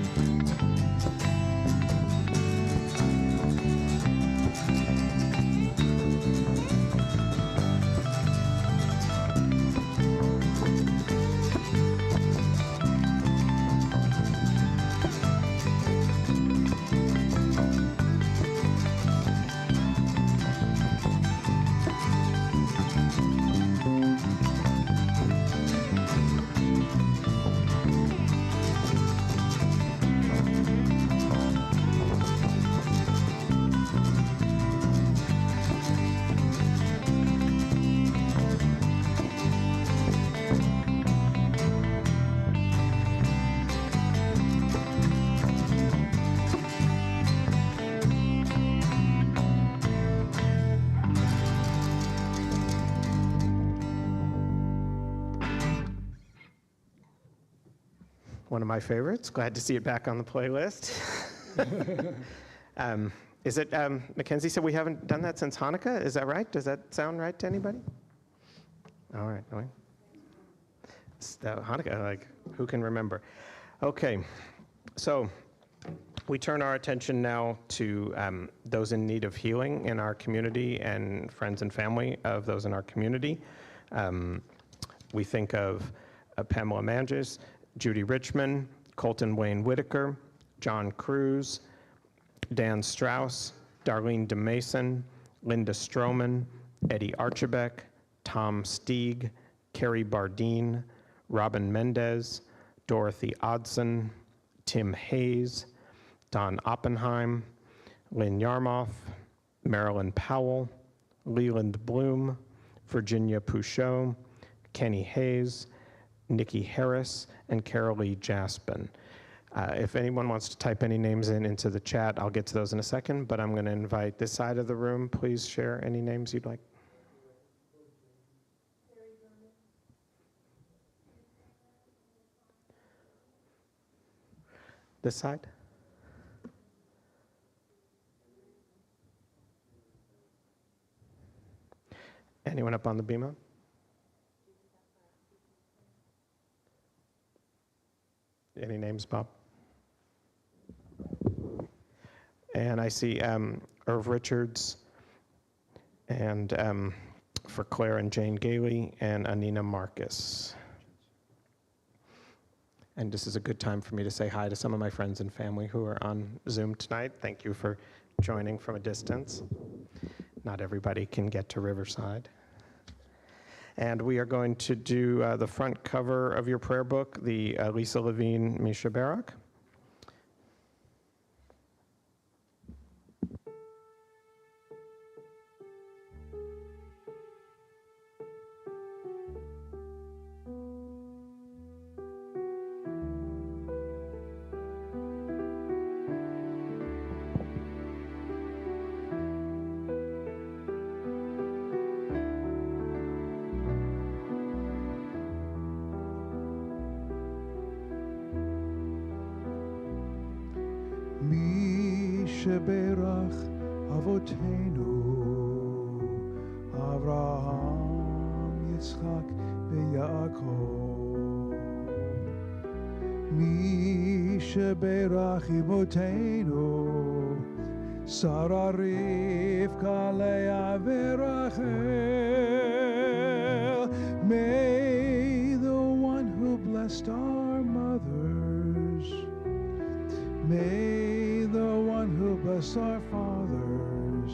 One of my favorites. Glad to see it back on the playlist. Is it, Mackenzie said we haven't done that since Hanukkah? Is that right? Does that sound right to anybody? All right. Hanukkah, like, who can remember? Okay, so we turn our attention now to those in need of healing in our community and friends and family of those in our community. We think of Pamela Manges, Judy Richmond, Colton Wayne Whitaker, John Cruz, Dan Strauss, Darlene DeMason, Linda Stroman, Eddie Archibek, Tom Stieg, Carrie Bardeen, Robin Mendez, Dorothy Odson, Tim Hayes, Don Oppenheim, Lynn Yarmoth, Marilyn Powell, Leland Bloom, Virginia Pouchot, Kenny Hayes, Nikki Harris, and Carolee Jaspin. If anyone wants to type any names into the chat, I'll get to those in a second, but I'm going to invite this side of the room. Please share any names you'd like. This side? Anyone up on the beam? Any names, Bob? And I see Irv Richards, and for Claire and Jane Gailey, and Anina Marcus. And this is a good time for me to say hi to some of my friends and family who are on Zoom tonight. Thank you for joining from a distance. Not everybody can get to Riverside. And we are going to do the front cover of your prayer book, the Lisa Levine, Misha Barak. שבירך אבותינו, אברהם, יצחק ויעקב. מי שבירך אמותינו, שרה רבקה לאה ורחל. May the one who blessed our mothers, may the one who bless our fathers,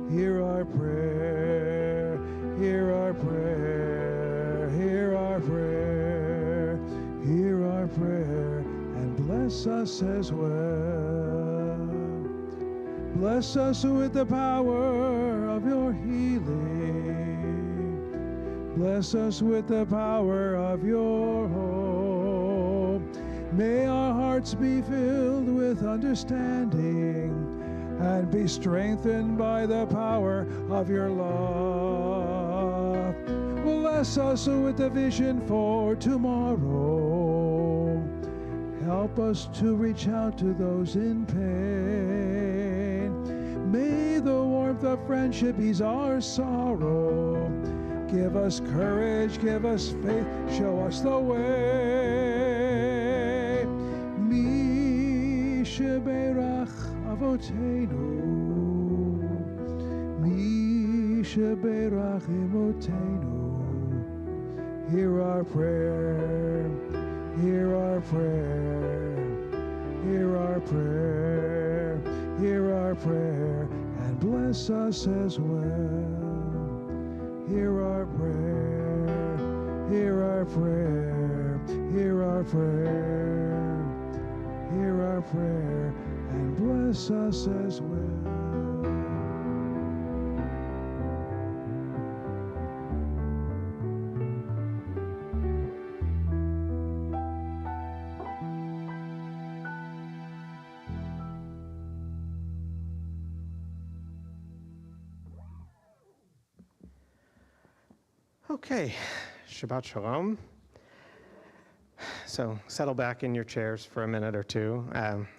hear our prayer, hear our prayer, hear our prayer, hear our prayer, and bless us as well. Bless us with the power of your healing. Bless us with the power of your hope. May our hearts be filled with understanding and be strengthened by the power of your love. Bless us with the vision for tomorrow. Help us to reach out to those in pain. May the warmth of friendship ease our sorrow. Give us courage, give us faith, show us the way. Mi sheberach avoteinu, mi sheberach imotenu. Hear our prayer, hear our prayer, hear our prayer, hear our prayer, and bless us as well. Hear our prayer, hear our prayer, hear our prayer, hear our prayer, and bless us as well. Okay, Shabbat Shalom. So settle back in your chairs for a minute or two,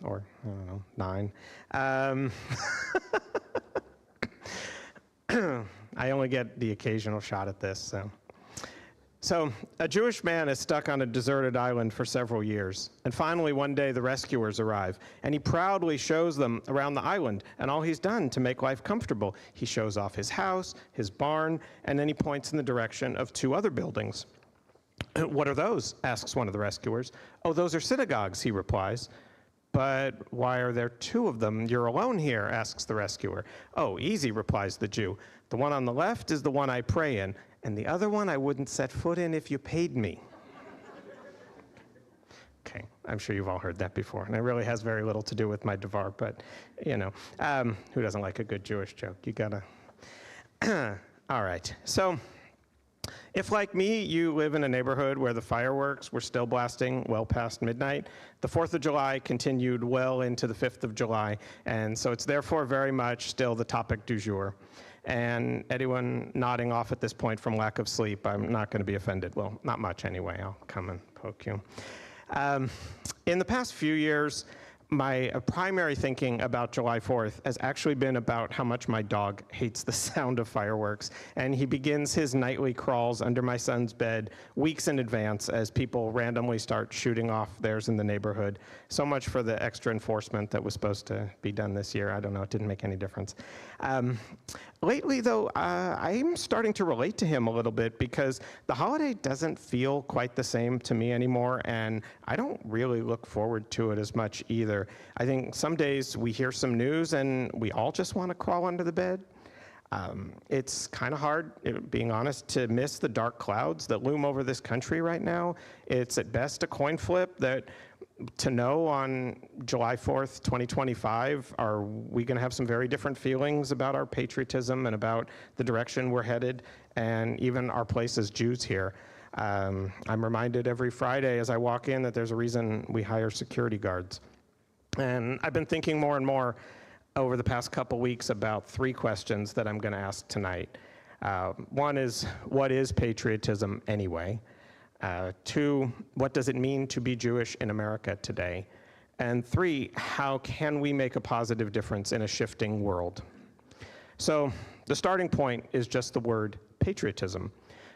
or I don't know, 9. I only get the occasional shot at this, so. So a Jewish man is stuck on a deserted island for several years, and finally one day the rescuers arrive, and he proudly shows them around the island and all he's done to make life comfortable. He shows off his house, his barn, and then he points in the direction of 2 other buildings. What are those? Asks one of the rescuers. Oh, those are synagogues, he replies. But why are there 2 of them? You're alone here, asks the rescuer. Oh, easy, replies the Jew. The one on the left is the one I pray in, and the other one I wouldn't set foot in if you paid me. Okay, I'm sure you've all heard that before, and it really has very little to do with my devar, but, you know, who doesn't like a good Jewish joke? You gotta. All right, so if, like me, you live in a neighborhood where the fireworks were still blasting well past midnight, the 4th of July continued well into the 5th of July, and so it's therefore very much still the topic du jour. And anyone nodding off at this point from lack of sleep, I'm not going to be offended. Well, not much anyway. I'll come and poke you. In the past few years, my primary thinking about July 4th has actually been about how much my dog hates the sound of fireworks, and he begins his nightly crawls under my son's bed weeks in advance as people randomly start shooting off theirs in the neighborhood. So much for the extra enforcement that was supposed to be done this year. I don't know, it didn't make any difference. Lately, though, I'm starting to relate to him a little bit because the holiday doesn't feel quite the same to me anymore, and I don't really look forward to it as much either. I think some days we hear some news and we all just want to crawl under the bed. It's kind of hard, being honest, to miss the dark clouds that loom over this country right now. It's at best a coin flip that to know on July 4th, 2025, are we going to have some very different feelings about our patriotism and about the direction we're headed, and even our place as Jews here. I'm reminded every Friday as I walk in that there's a reason we hire security guards. And I've been thinking more and more over the past couple weeks about 3 questions that I'm going to ask tonight. One is, what is patriotism anyway? 2, what does it mean to be Jewish in America today? And 3, how can we make a positive difference in a shifting world? So the starting point is just the word patriotism,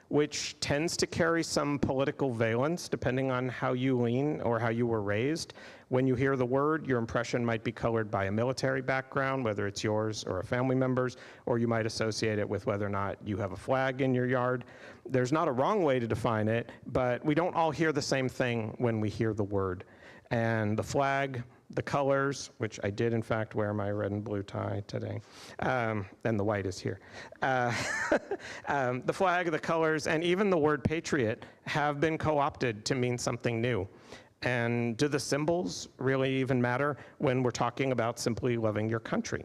which tends to carry some political valence depending on how you lean or how you were raised. When you hear the word, your impression might be colored by a military background, whether it's yours or a family member's, or you might associate it with whether or not you have a flag in your yard. There's not a wrong way to define it, but we don't all hear the same thing when we hear the word. And the flag, the colors, which I did in fact wear my red and blue tie today, and the white is here. The flag, the colors, and even the word patriot have been co-opted to mean something new. And do the symbols really even matter when we're talking about simply loving your country?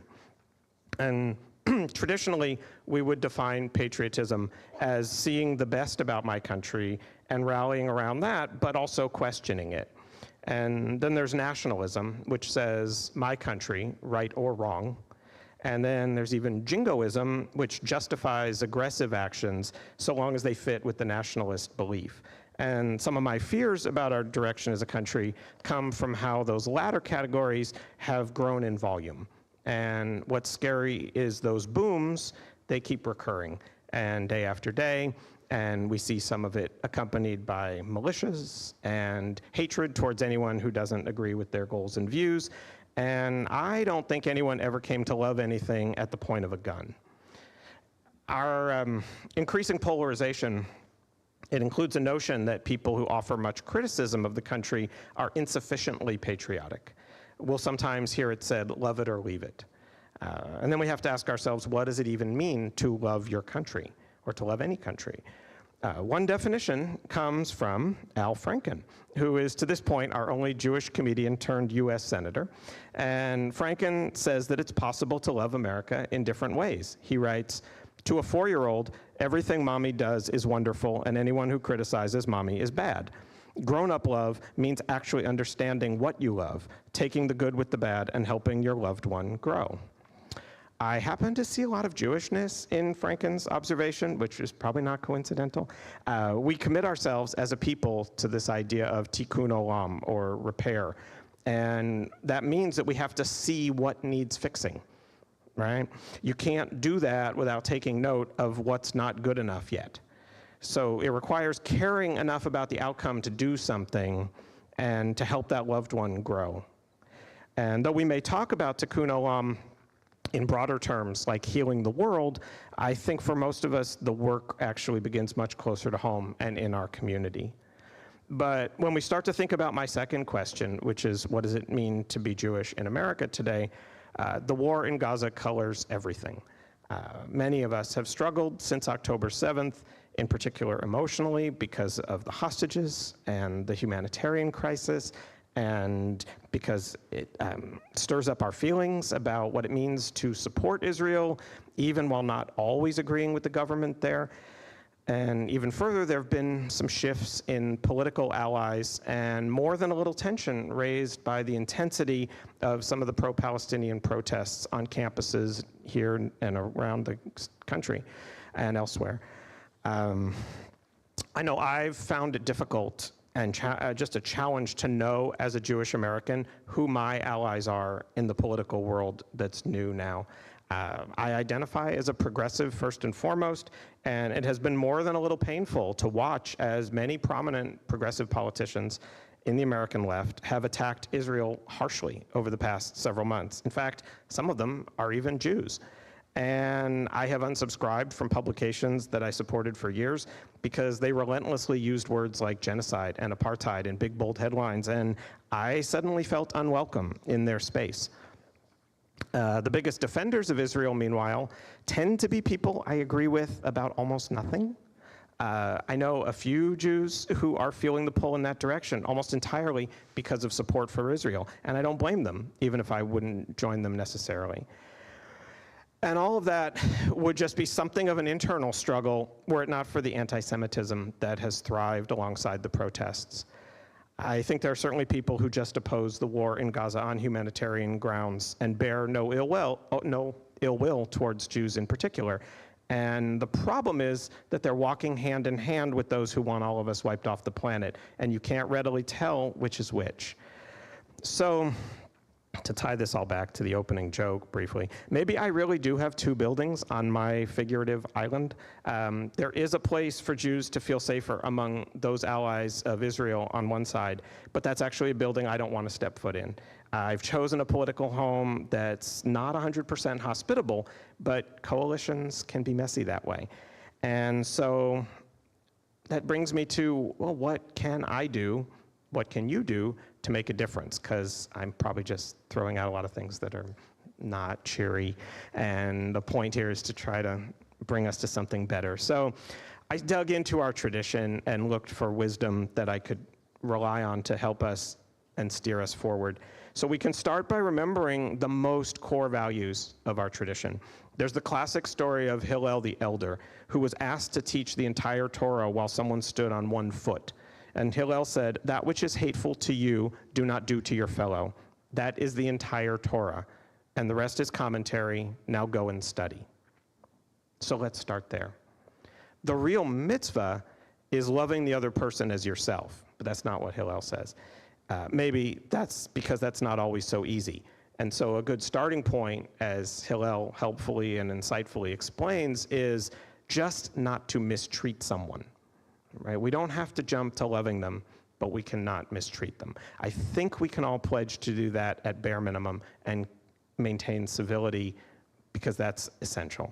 And traditionally, we would define patriotism as seeing the best about my country and rallying around that, but also questioning it. And then there's nationalism, which says my country, right or wrong, And then there's even jingoism, which justifies aggressive actions so long as they fit with the nationalist belief. And some of my fears about our direction as a country come from how those latter categories have grown in volume. And what's scary is those booms, they keep recurring, and day after day, and we see some of it accompanied by militias and hatred towards anyone who doesn't agree with their goals and views. And I don't think anyone ever came to love anything at the point of a gun. Our increasing polarization, it includes a notion that people who offer much criticism of the country are insufficiently patriotic. We'll sometimes hear it said, love it or leave it. And then we have to ask ourselves, what does it even mean to love your country or to love any country? One definition comes from Al Franken, who is to this point our only Jewish comedian turned US Senator. And Franken says that it's possible to love America in different ways. He writes, to a 4-year-old, everything mommy does is wonderful and anyone who criticizes mommy is bad. Grown-up love means actually understanding what you love, taking the good with the bad, and helping your loved one grow. I happen to see a lot of Jewishness in Franken's observation, which is probably not coincidental. We commit ourselves as a people to this idea of tikkun olam, or repair. And that means that we have to see what needs fixing, right? You can't do that without taking note of what's not good enough yet. So it requires caring enough about the outcome to do something and to help that loved one grow. And though we may talk about tikkun olam in broader terms, like healing the world, I think for most of us, the work actually begins much closer to home and in our community. But when we start to think about my second question, which is what does it mean to be Jewish in America today, the war in Gaza colors everything. Many of us have struggled since October 7th, in particular emotionally, because of the hostages and the humanitarian crisis, and because it stirs up our feelings about what it means to support Israel, even while not always agreeing with the government there. And even further, there have been some shifts in political allies and more than a little tension raised by the intensity of some of the pro-Palestinian protests on campuses here and around the country and elsewhere. I know I've found it difficult and just a challenge to know as a Jewish American who my allies are in the political world that's new now. I identify as a progressive first and foremost, and it has been more than a little painful to watch as many prominent progressive politicians in the American left have attacked Israel harshly over the past several months. In fact, some of them are even Jews. And I have unsubscribed from publications that I supported for years because they relentlessly used words like genocide and apartheid in big, bold headlines, and I suddenly felt unwelcome in their space. The biggest defenders of Israel, meanwhile, tend to be people I agree with about almost nothing. I know a few Jews who are feeling the pull in that direction, almost entirely because of support for Israel, and I don't blame them, even if I wouldn't join them necessarily. And all of that would just be something of an internal struggle were it not for the anti-Semitism that has thrived alongside the protests. I think there are certainly people who just oppose the war in Gaza on humanitarian grounds and bear no ill will towards Jews in particular. And the problem is that they're walking hand in hand with those who want all of us wiped off the planet, and you can't readily tell which is which. So, to tie this all back to the opening joke briefly, maybe I really do have two buildings on my figurative island. There is a place for Jews to feel safer among those allies of Israel on one side, but that's actually a building I don't want to step foot in. I've chosen a political home that's not 100% hospitable, but coalitions can be messy that way. And so that brings me to, well, what can I do? What can you do to make a difference? Because I'm probably just throwing out a lot of things that are not cheery. And the point here is to try to bring us to something better. So I dug into our tradition and looked for wisdom that I could rely on to help us and steer us forward. So we can start by remembering the most core values of our tradition. There's the classic story of Hillel the elder, who was asked to teach the entire Torah while someone stood on one foot. And Hillel said, "That which is hateful to you, do not do to your fellow." That is the entire Torah. and the rest is commentary. Now go and study. So let's start there. The real mitzvah is loving the other person as yourself, but that's not what Hillel says. Maybe that's because that's not always so easy. And so a good starting point, as Hillel helpfully and insightfully explains, is just not to mistreat someone, right? We don't have to jump to loving them, but we cannot mistreat them. I think we can all pledge to do that at bare minimum and maintain civility, because that's essential.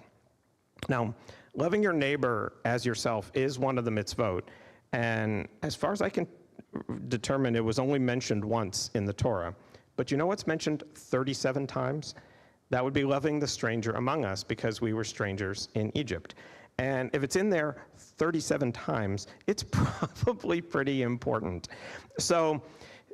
Now, loving your neighbor as yourself is one of the mitzvot, and as far as I can determine, it was only mentioned once in the Torah. But you know what's mentioned 37 times? That would be loving the stranger among us, because we were strangers in Egypt. And if it's in there 37 times, it's probably pretty important. So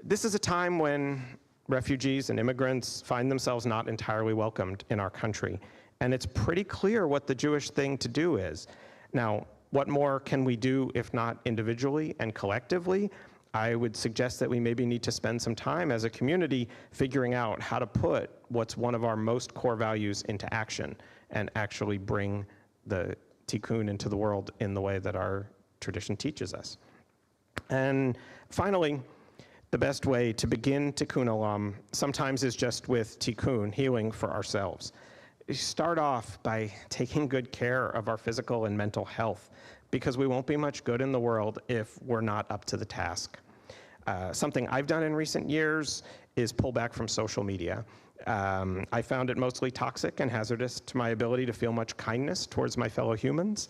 this is a time when refugees and immigrants find themselves not entirely welcomed in our country. And it's pretty clear what the Jewish thing to do is. Now, what more can we do if not individually and collectively? I would suggest that we maybe need to spend some time as a community figuring out how to put what's one of our most core values into action and actually bring the tikkun into the world in the way that our tradition teaches us. And finally, the best way to begin tikkun olam sometimes is just with tikkun, healing for ourselves. Start off by taking good care of our physical and mental health, because we won't be much good in the world if we're not up to the task. Something I've done in recent years is pull back from social media. I found it mostly toxic and hazardous to my ability to feel much kindness towards my fellow humans.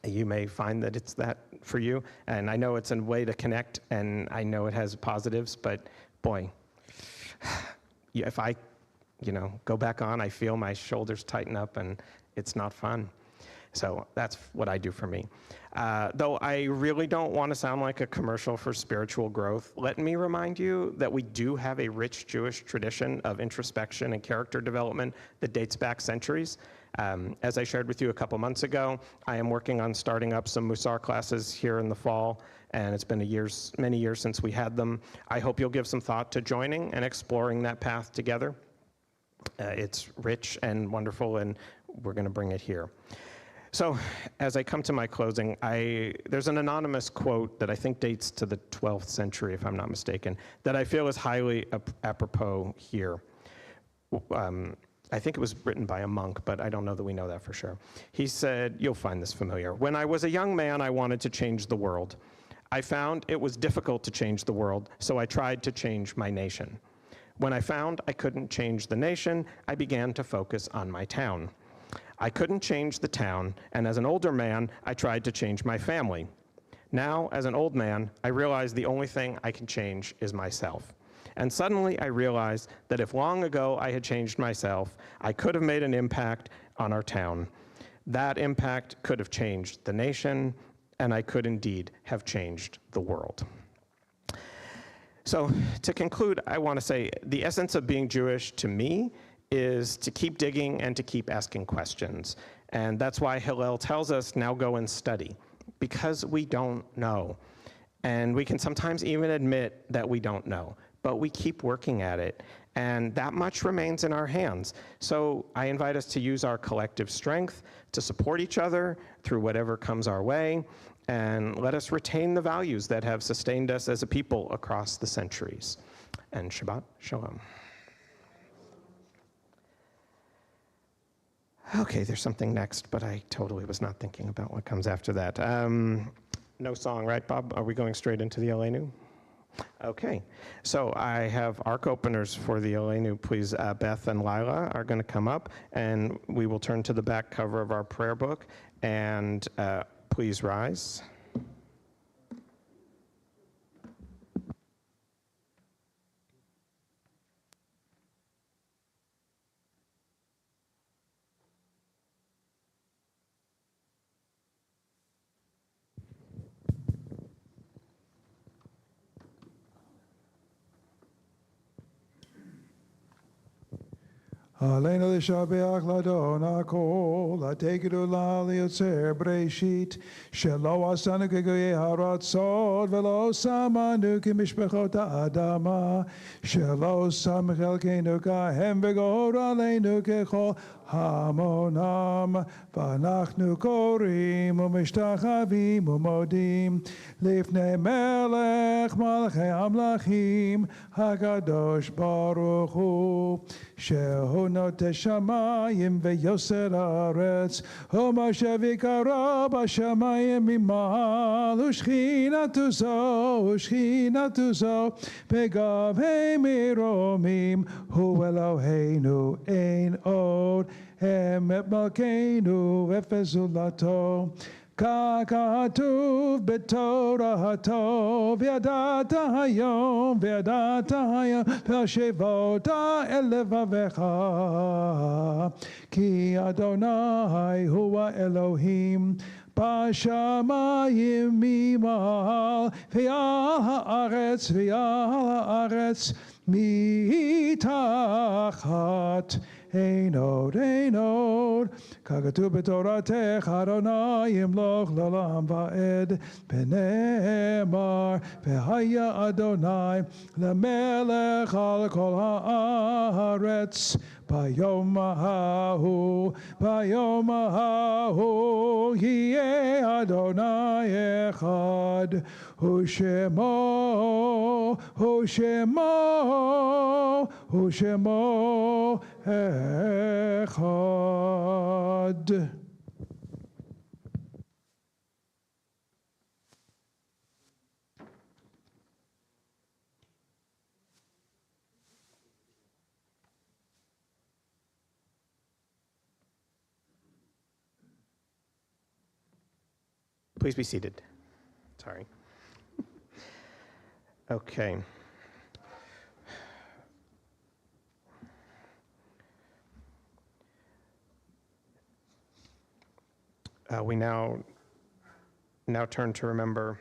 You may find that it's that for you, and I know it's a way to connect, and I know it has positives, but boy, if I go back on, I feel my shoulders tighten up, and it's not fun. So that's what I do for me. Though I really don't want to sound like a commercial for spiritual growth, let me remind you that we do have a rich Jewish tradition of introspection and character development that dates back centuries. As I shared with you a couple months ago, I am working on starting up some Musar classes here in the fall, and it's been many years since we had them. I hope you'll give some thought to joining and exploring that path together. It's rich and wonderful, and we're going to bring it here. So as I come to my closing, there's an anonymous quote that I think dates to the 12th century, if I'm not mistaken, that I feel is highly apropos here. I think it was written by a monk, but I don't know that we know that for sure. He said, you'll find this familiar, "When I was a young man, I wanted to change the world. I found it was difficult to change the world, so I tried to change my nation. When I found I couldn't change the nation, I began to focus on my town. I couldn't change the town, and as an older man, I tried to change my family. Now, as an old man, I realize the only thing I can change is myself. And suddenly I realized that if long ago I had changed myself, I could have made an impact on our town. That impact could have changed the nation, and I could indeed have changed the world." So to conclude, I want to say the essence of being Jewish to me is to keep digging and to keep asking questions. And that's why Hillel tells us, now go and study, because we don't know. And we can sometimes even admit that we don't know, but we keep working at it. And that much remains in our hands. So I invite us to use our collective strength to support each other through whatever comes our way, and let us retain the values that have sustained us as a people across the centuries. And Shabbat Shalom. Okay, there's something next, but I totally was not thinking about what comes after that. No song, right, Bob? Are we going straight into the Aleinu? Okay, so I have ark openers for the Aleinu. Please, Beth and Lila are going to come up, and we will turn to the back cover of our prayer book, and please rise. עלינו לשבח לאדון הכל, לתגדו לה ליוצר בראשית, שלא עשנו כגויי הרצות, ולא שמנו כמשפחות האדמה, שלא שם חלקנו כהם, וגור עלינו ככל המונם. ואנחנו קוראים ומשתחווים ומודים לפני מלך מלכי המלכים, הקדוש ברוך הוא, שהוא נוטה שמיים ויוסר הארץ, ומשה ויקרא בשמיים ממעל, ושכינתו זו בגבי מרומים, הוא אלוהינו אין עוד, אמת מלכנו אפס זולתו. ככתוב בתורתו, וידעת היום והשבות אל לבבך, כי אדוני הוא האלוהים בשמיים ממעל, ועל הארץ מתחת. אין עוד, ככתוב בתורתך, אדוני ימלוך לעולם ועד, ונאמר, והיה אדוני למלך על כל הארץ. ביום ההוא יהיה אדוני אחד, ושמו אחד. Please be seated. Sorry. Okay. We now turn to remember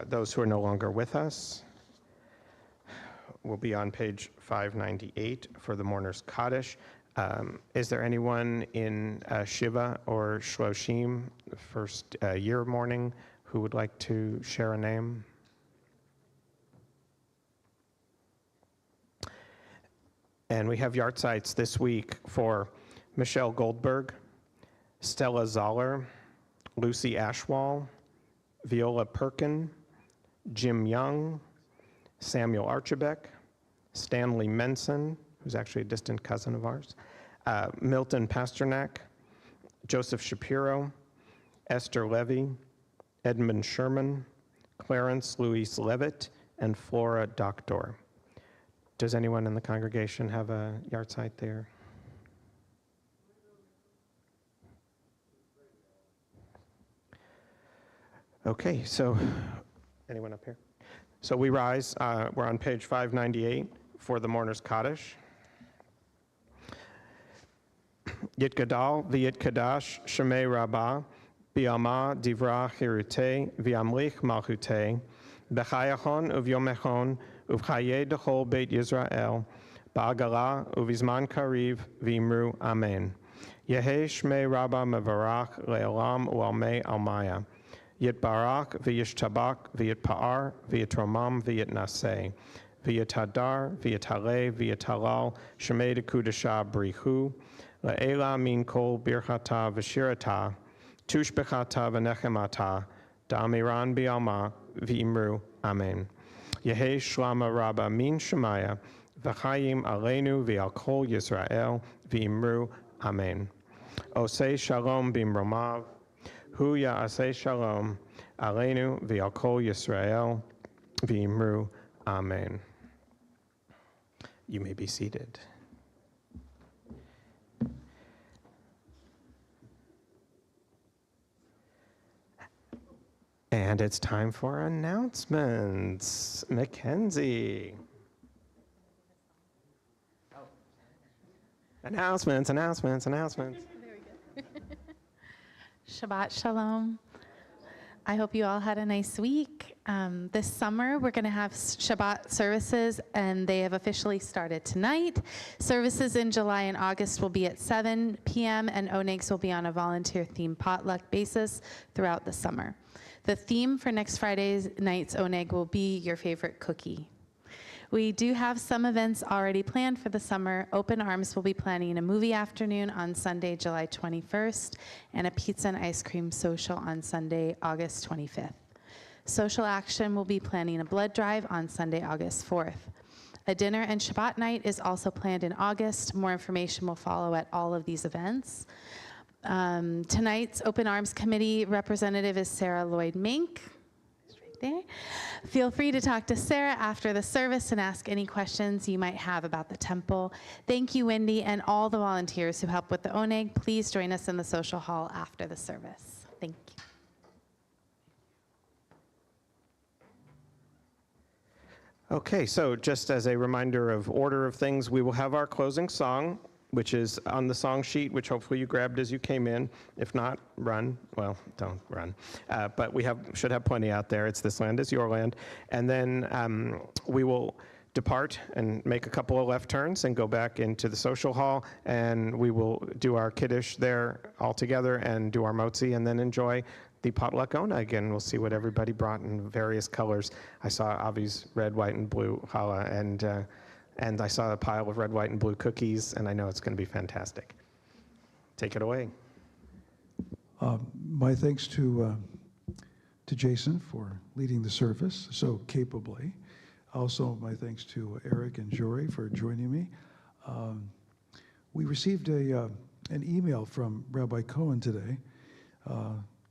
those who are no longer with us. We'll be on page 598 for the mourner's Kaddish. Is there anyone in Shiva or Shloshim, the first year mourning, who would like to share a name? And we have yahrzeits this week for Michelle Goldberg, Stella Zoller, Lucy Ashwall, Viola Perkin, Jim Young, Samuel Archibek, Stanley Menson, who's actually a distant cousin of ours, Milton Pasternak, Joseph Shapiro, Esther Levy, Edmund Sherman, Clarence Louise Levitt, and Flora Doctor. Does anyone in the congregation have a yahrzeit there? Okay, so anyone up here? So we rise. We're on page 598 for the mourner's Kaddish. Yitgadal v'yitkadash shemei rabbah bi'alma divra chirute v'amlich malchute b'chayachon uvyomechon uv'chaye dechol beit Yisrael ba'agala uvizman kariv v'imru amen. Yehe shmei rabbah mevarach le'olam u'almei almaya. Yitbarach v'yishtabak v'yitpa'ar v'yitromam v'yitnaseh v'yitadar v'yithaleh v'yitalal shemei dekudasha brichu le'ela min kol birchata v'shirata tushbechata v'nechemata da'amiran bi'alma v'imru amen. Yehe shlama rabba min shemaya v'chayim aleinu v'al kol Yisrael v'imru amen. Osei shalom b'imromav Hu ya'aseh shalom aleinu v'al kol Yisrael v'imru amen. You may be seated. And it's time for announcements. Mackenzie. Announcements. Shabbat Shalom. I hope you all had a nice week. This summer, we're going to have Shabbat services, and they have officially started tonight. Services in July and August will be at 7 p.m., and Onegs will be on a volunteer-themed potluck basis throughout the summer. The theme for next Friday's night's Oneg will be your favorite cookie. We do have some events already planned for the summer. Open Arms will be planning a movie afternoon on Sunday, July 21st, and a pizza and ice cream social on Sunday, August 25th. Social Action will be planning a blood drive on Sunday, August 4th. A dinner and Shabbat night is also planned in August. More information will follow at all of these events. Tonight's Open Arms Committee representative is Sarah Lloyd-Mink. There. Feel free to talk to Sarah after the service and ask any questions you might have about the temple. Thank you, Wendy, and all the volunteers who help with the Oneg. Please join us in the social hall after the service. Thank you. Okay, so just as a reminder of order of things, we will have our closing song, which is on the song sheet, which hopefully you grabbed as you came in. If not, run. Well, don't run. But we should have plenty out there. It's This Land Is Your Land. And then we will depart and make a couple of left turns and go back into the social hall, and we will do our Kiddush there all together and do our motzi, and then enjoy the potluck oneg, and we'll see what everybody brought in various colors. I saw Avi's red, white, and blue challah, and I saw a pile of red, white, and blue cookies, and I know it's going to be fantastic. Take it away. My thanks to Jason for leading the service so capably. Also, my thanks to Eric and Jory for joining me. We received an email from Rabbi Cohen today,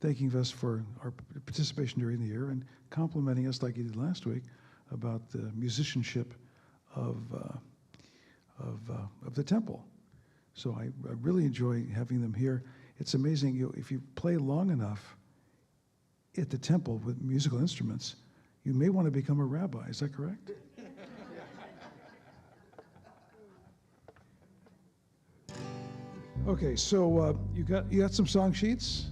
thanking us for our participation during the year and complimenting us like he did last week about the musicianship of the temple. So I really enjoy having them here. It's amazing, if you play long enough at the temple with musical instruments, you may want to become a rabbi. Is that correct? Okay, so you got some song sheets.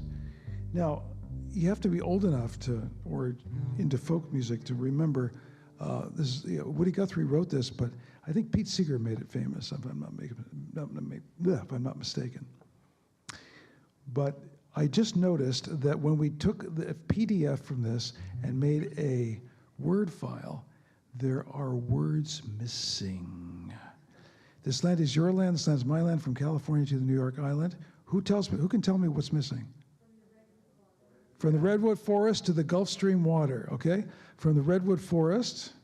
Now, you have to be old enough or into folk music to remember. Woody Guthrie wrote this, but I think Pete Seeger made it famous, if I'm not mistaken. But I just noticed that when we took the PDF from this and made a Word file, there are words missing. This land is your land, this land is my land, from California to the New York Island. Who can tell me what's missing? From the redwood forest to the Gulf Stream water, okay? From the redwood forest,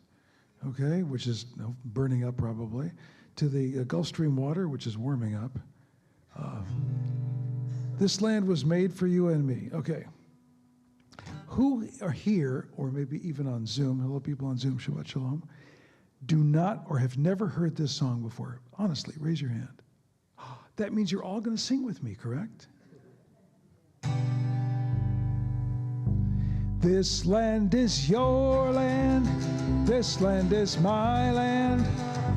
okay, which is burning up probably, to the Gulf Stream water, which is warming up. This land was made for you and me. Okay. Who are here, or maybe even on Zoom, hello people on Zoom, Shabbat Shalom, do not or have never heard this song before? Honestly, raise your hand. That means you're all going to sing with me, correct? This land is your land, this land is my land,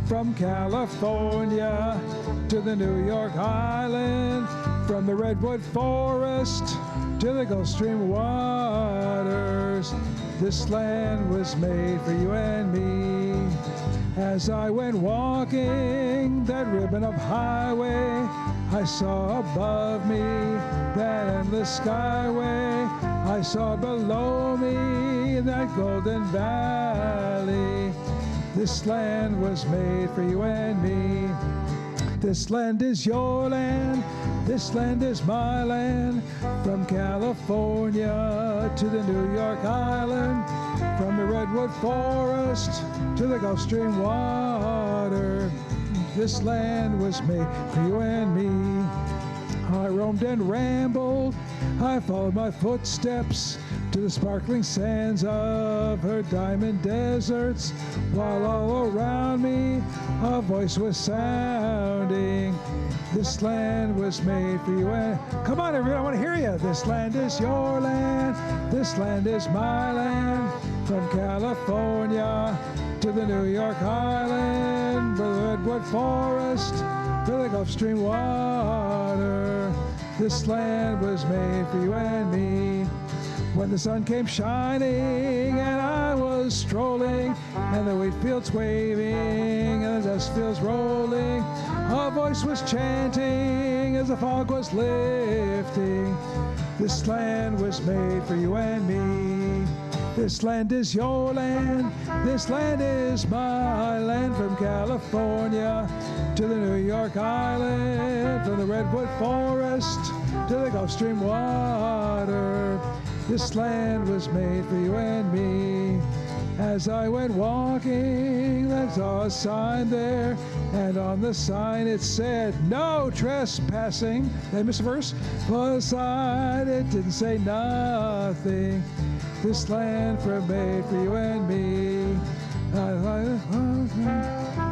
from California to the New York Island, from the redwood forest to the Gulf Stream waters. This land was made for you and me. As I went walking that ribbon of highway, I saw above me that endless skyway. I saw below me that golden valley. This land was made for you and me. This land is your land, this land is my land, from California to the New York Island, from the redwood forest to the Gulf Stream water. This land was made for you and me. I roamed and rambled, I followed my footsteps to the sparkling sands of her diamond deserts, while all around me a voice was sounding. This land was made for you and... Come on, everyone, I want to hear you. This land is your land, this land is my land, from California to the New York Island, from the redwood forest to the Gulf Stream water. This land was made for you and me. When when the sun came shining and I was strolling, and the wheat fields waving and the dust fields rolling, a voice was chanting as the fog was lifting. This land was made for you and me. This land is your land. This land is my land. From California to the New York Island, from the redwood forest to the Gulf Stream water. This land was made for you and me. As I went walking, I saw a sign there, and on the sign it said, "No trespassing." Did I miss a verse? On the sign it didn't say nothing. This land made for you and me.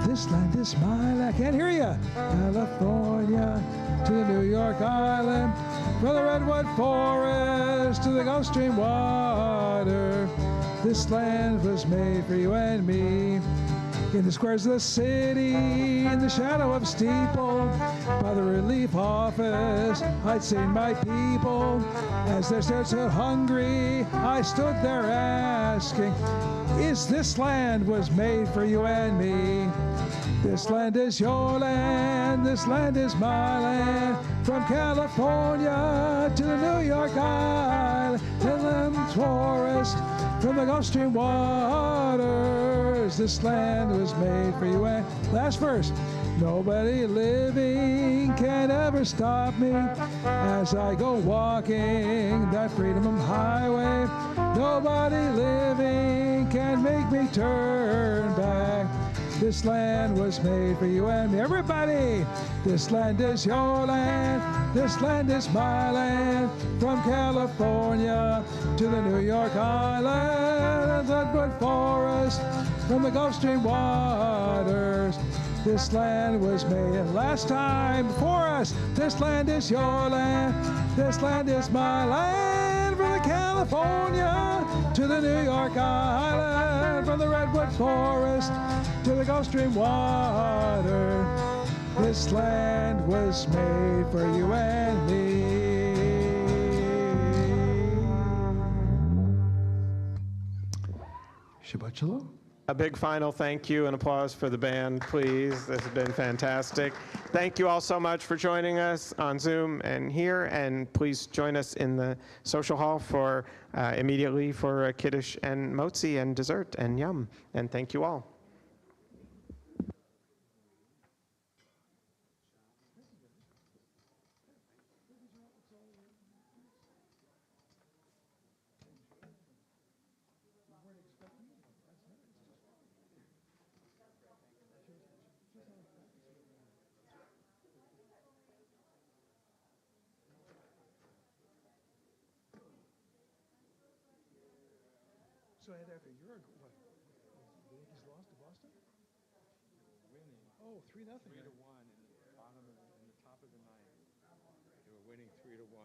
This land is my land. I can't hear you. California to the New York Island, from the redwood forest to the Gulf Stream water. This land was made for you and me. In the squares of the city, in the shadow of a steeple, by the relief office, I'd seen my people. As they stood so hungry, I stood there asking, is this land was made for you and me? This land is your land, this land is my land. From California to the New York Island, to the forest, from the Gulf Stream waters. This land was made for you and... Last verse. Nobody living can ever stop me as I go walking that freedom highway. Nobody living can make me turn back. This land was made for you and me. Everybody, this land is your land. This land is my land. From California to the New York Island, the redwood forest, from the Gulf Stream waters. This land was made. Last time before us, this land is your land. This land is my land. From the California to the New York Island, from the redwood forest to the Gulf Stream water. This land was made for you and me. Shabbat Shalom. A big final thank you and applause for the band, please. This has been fantastic. Thank you all so much for joining us on Zoom and here, and please join us in the social hall for immediately for Kiddush and motzi and dessert and yum. And thank you all. So I had after a year ago, what? The Yankees lost to Boston? Winning. Oh, 3-0. 3-1 in the top of the ninth. They were winning 3-1.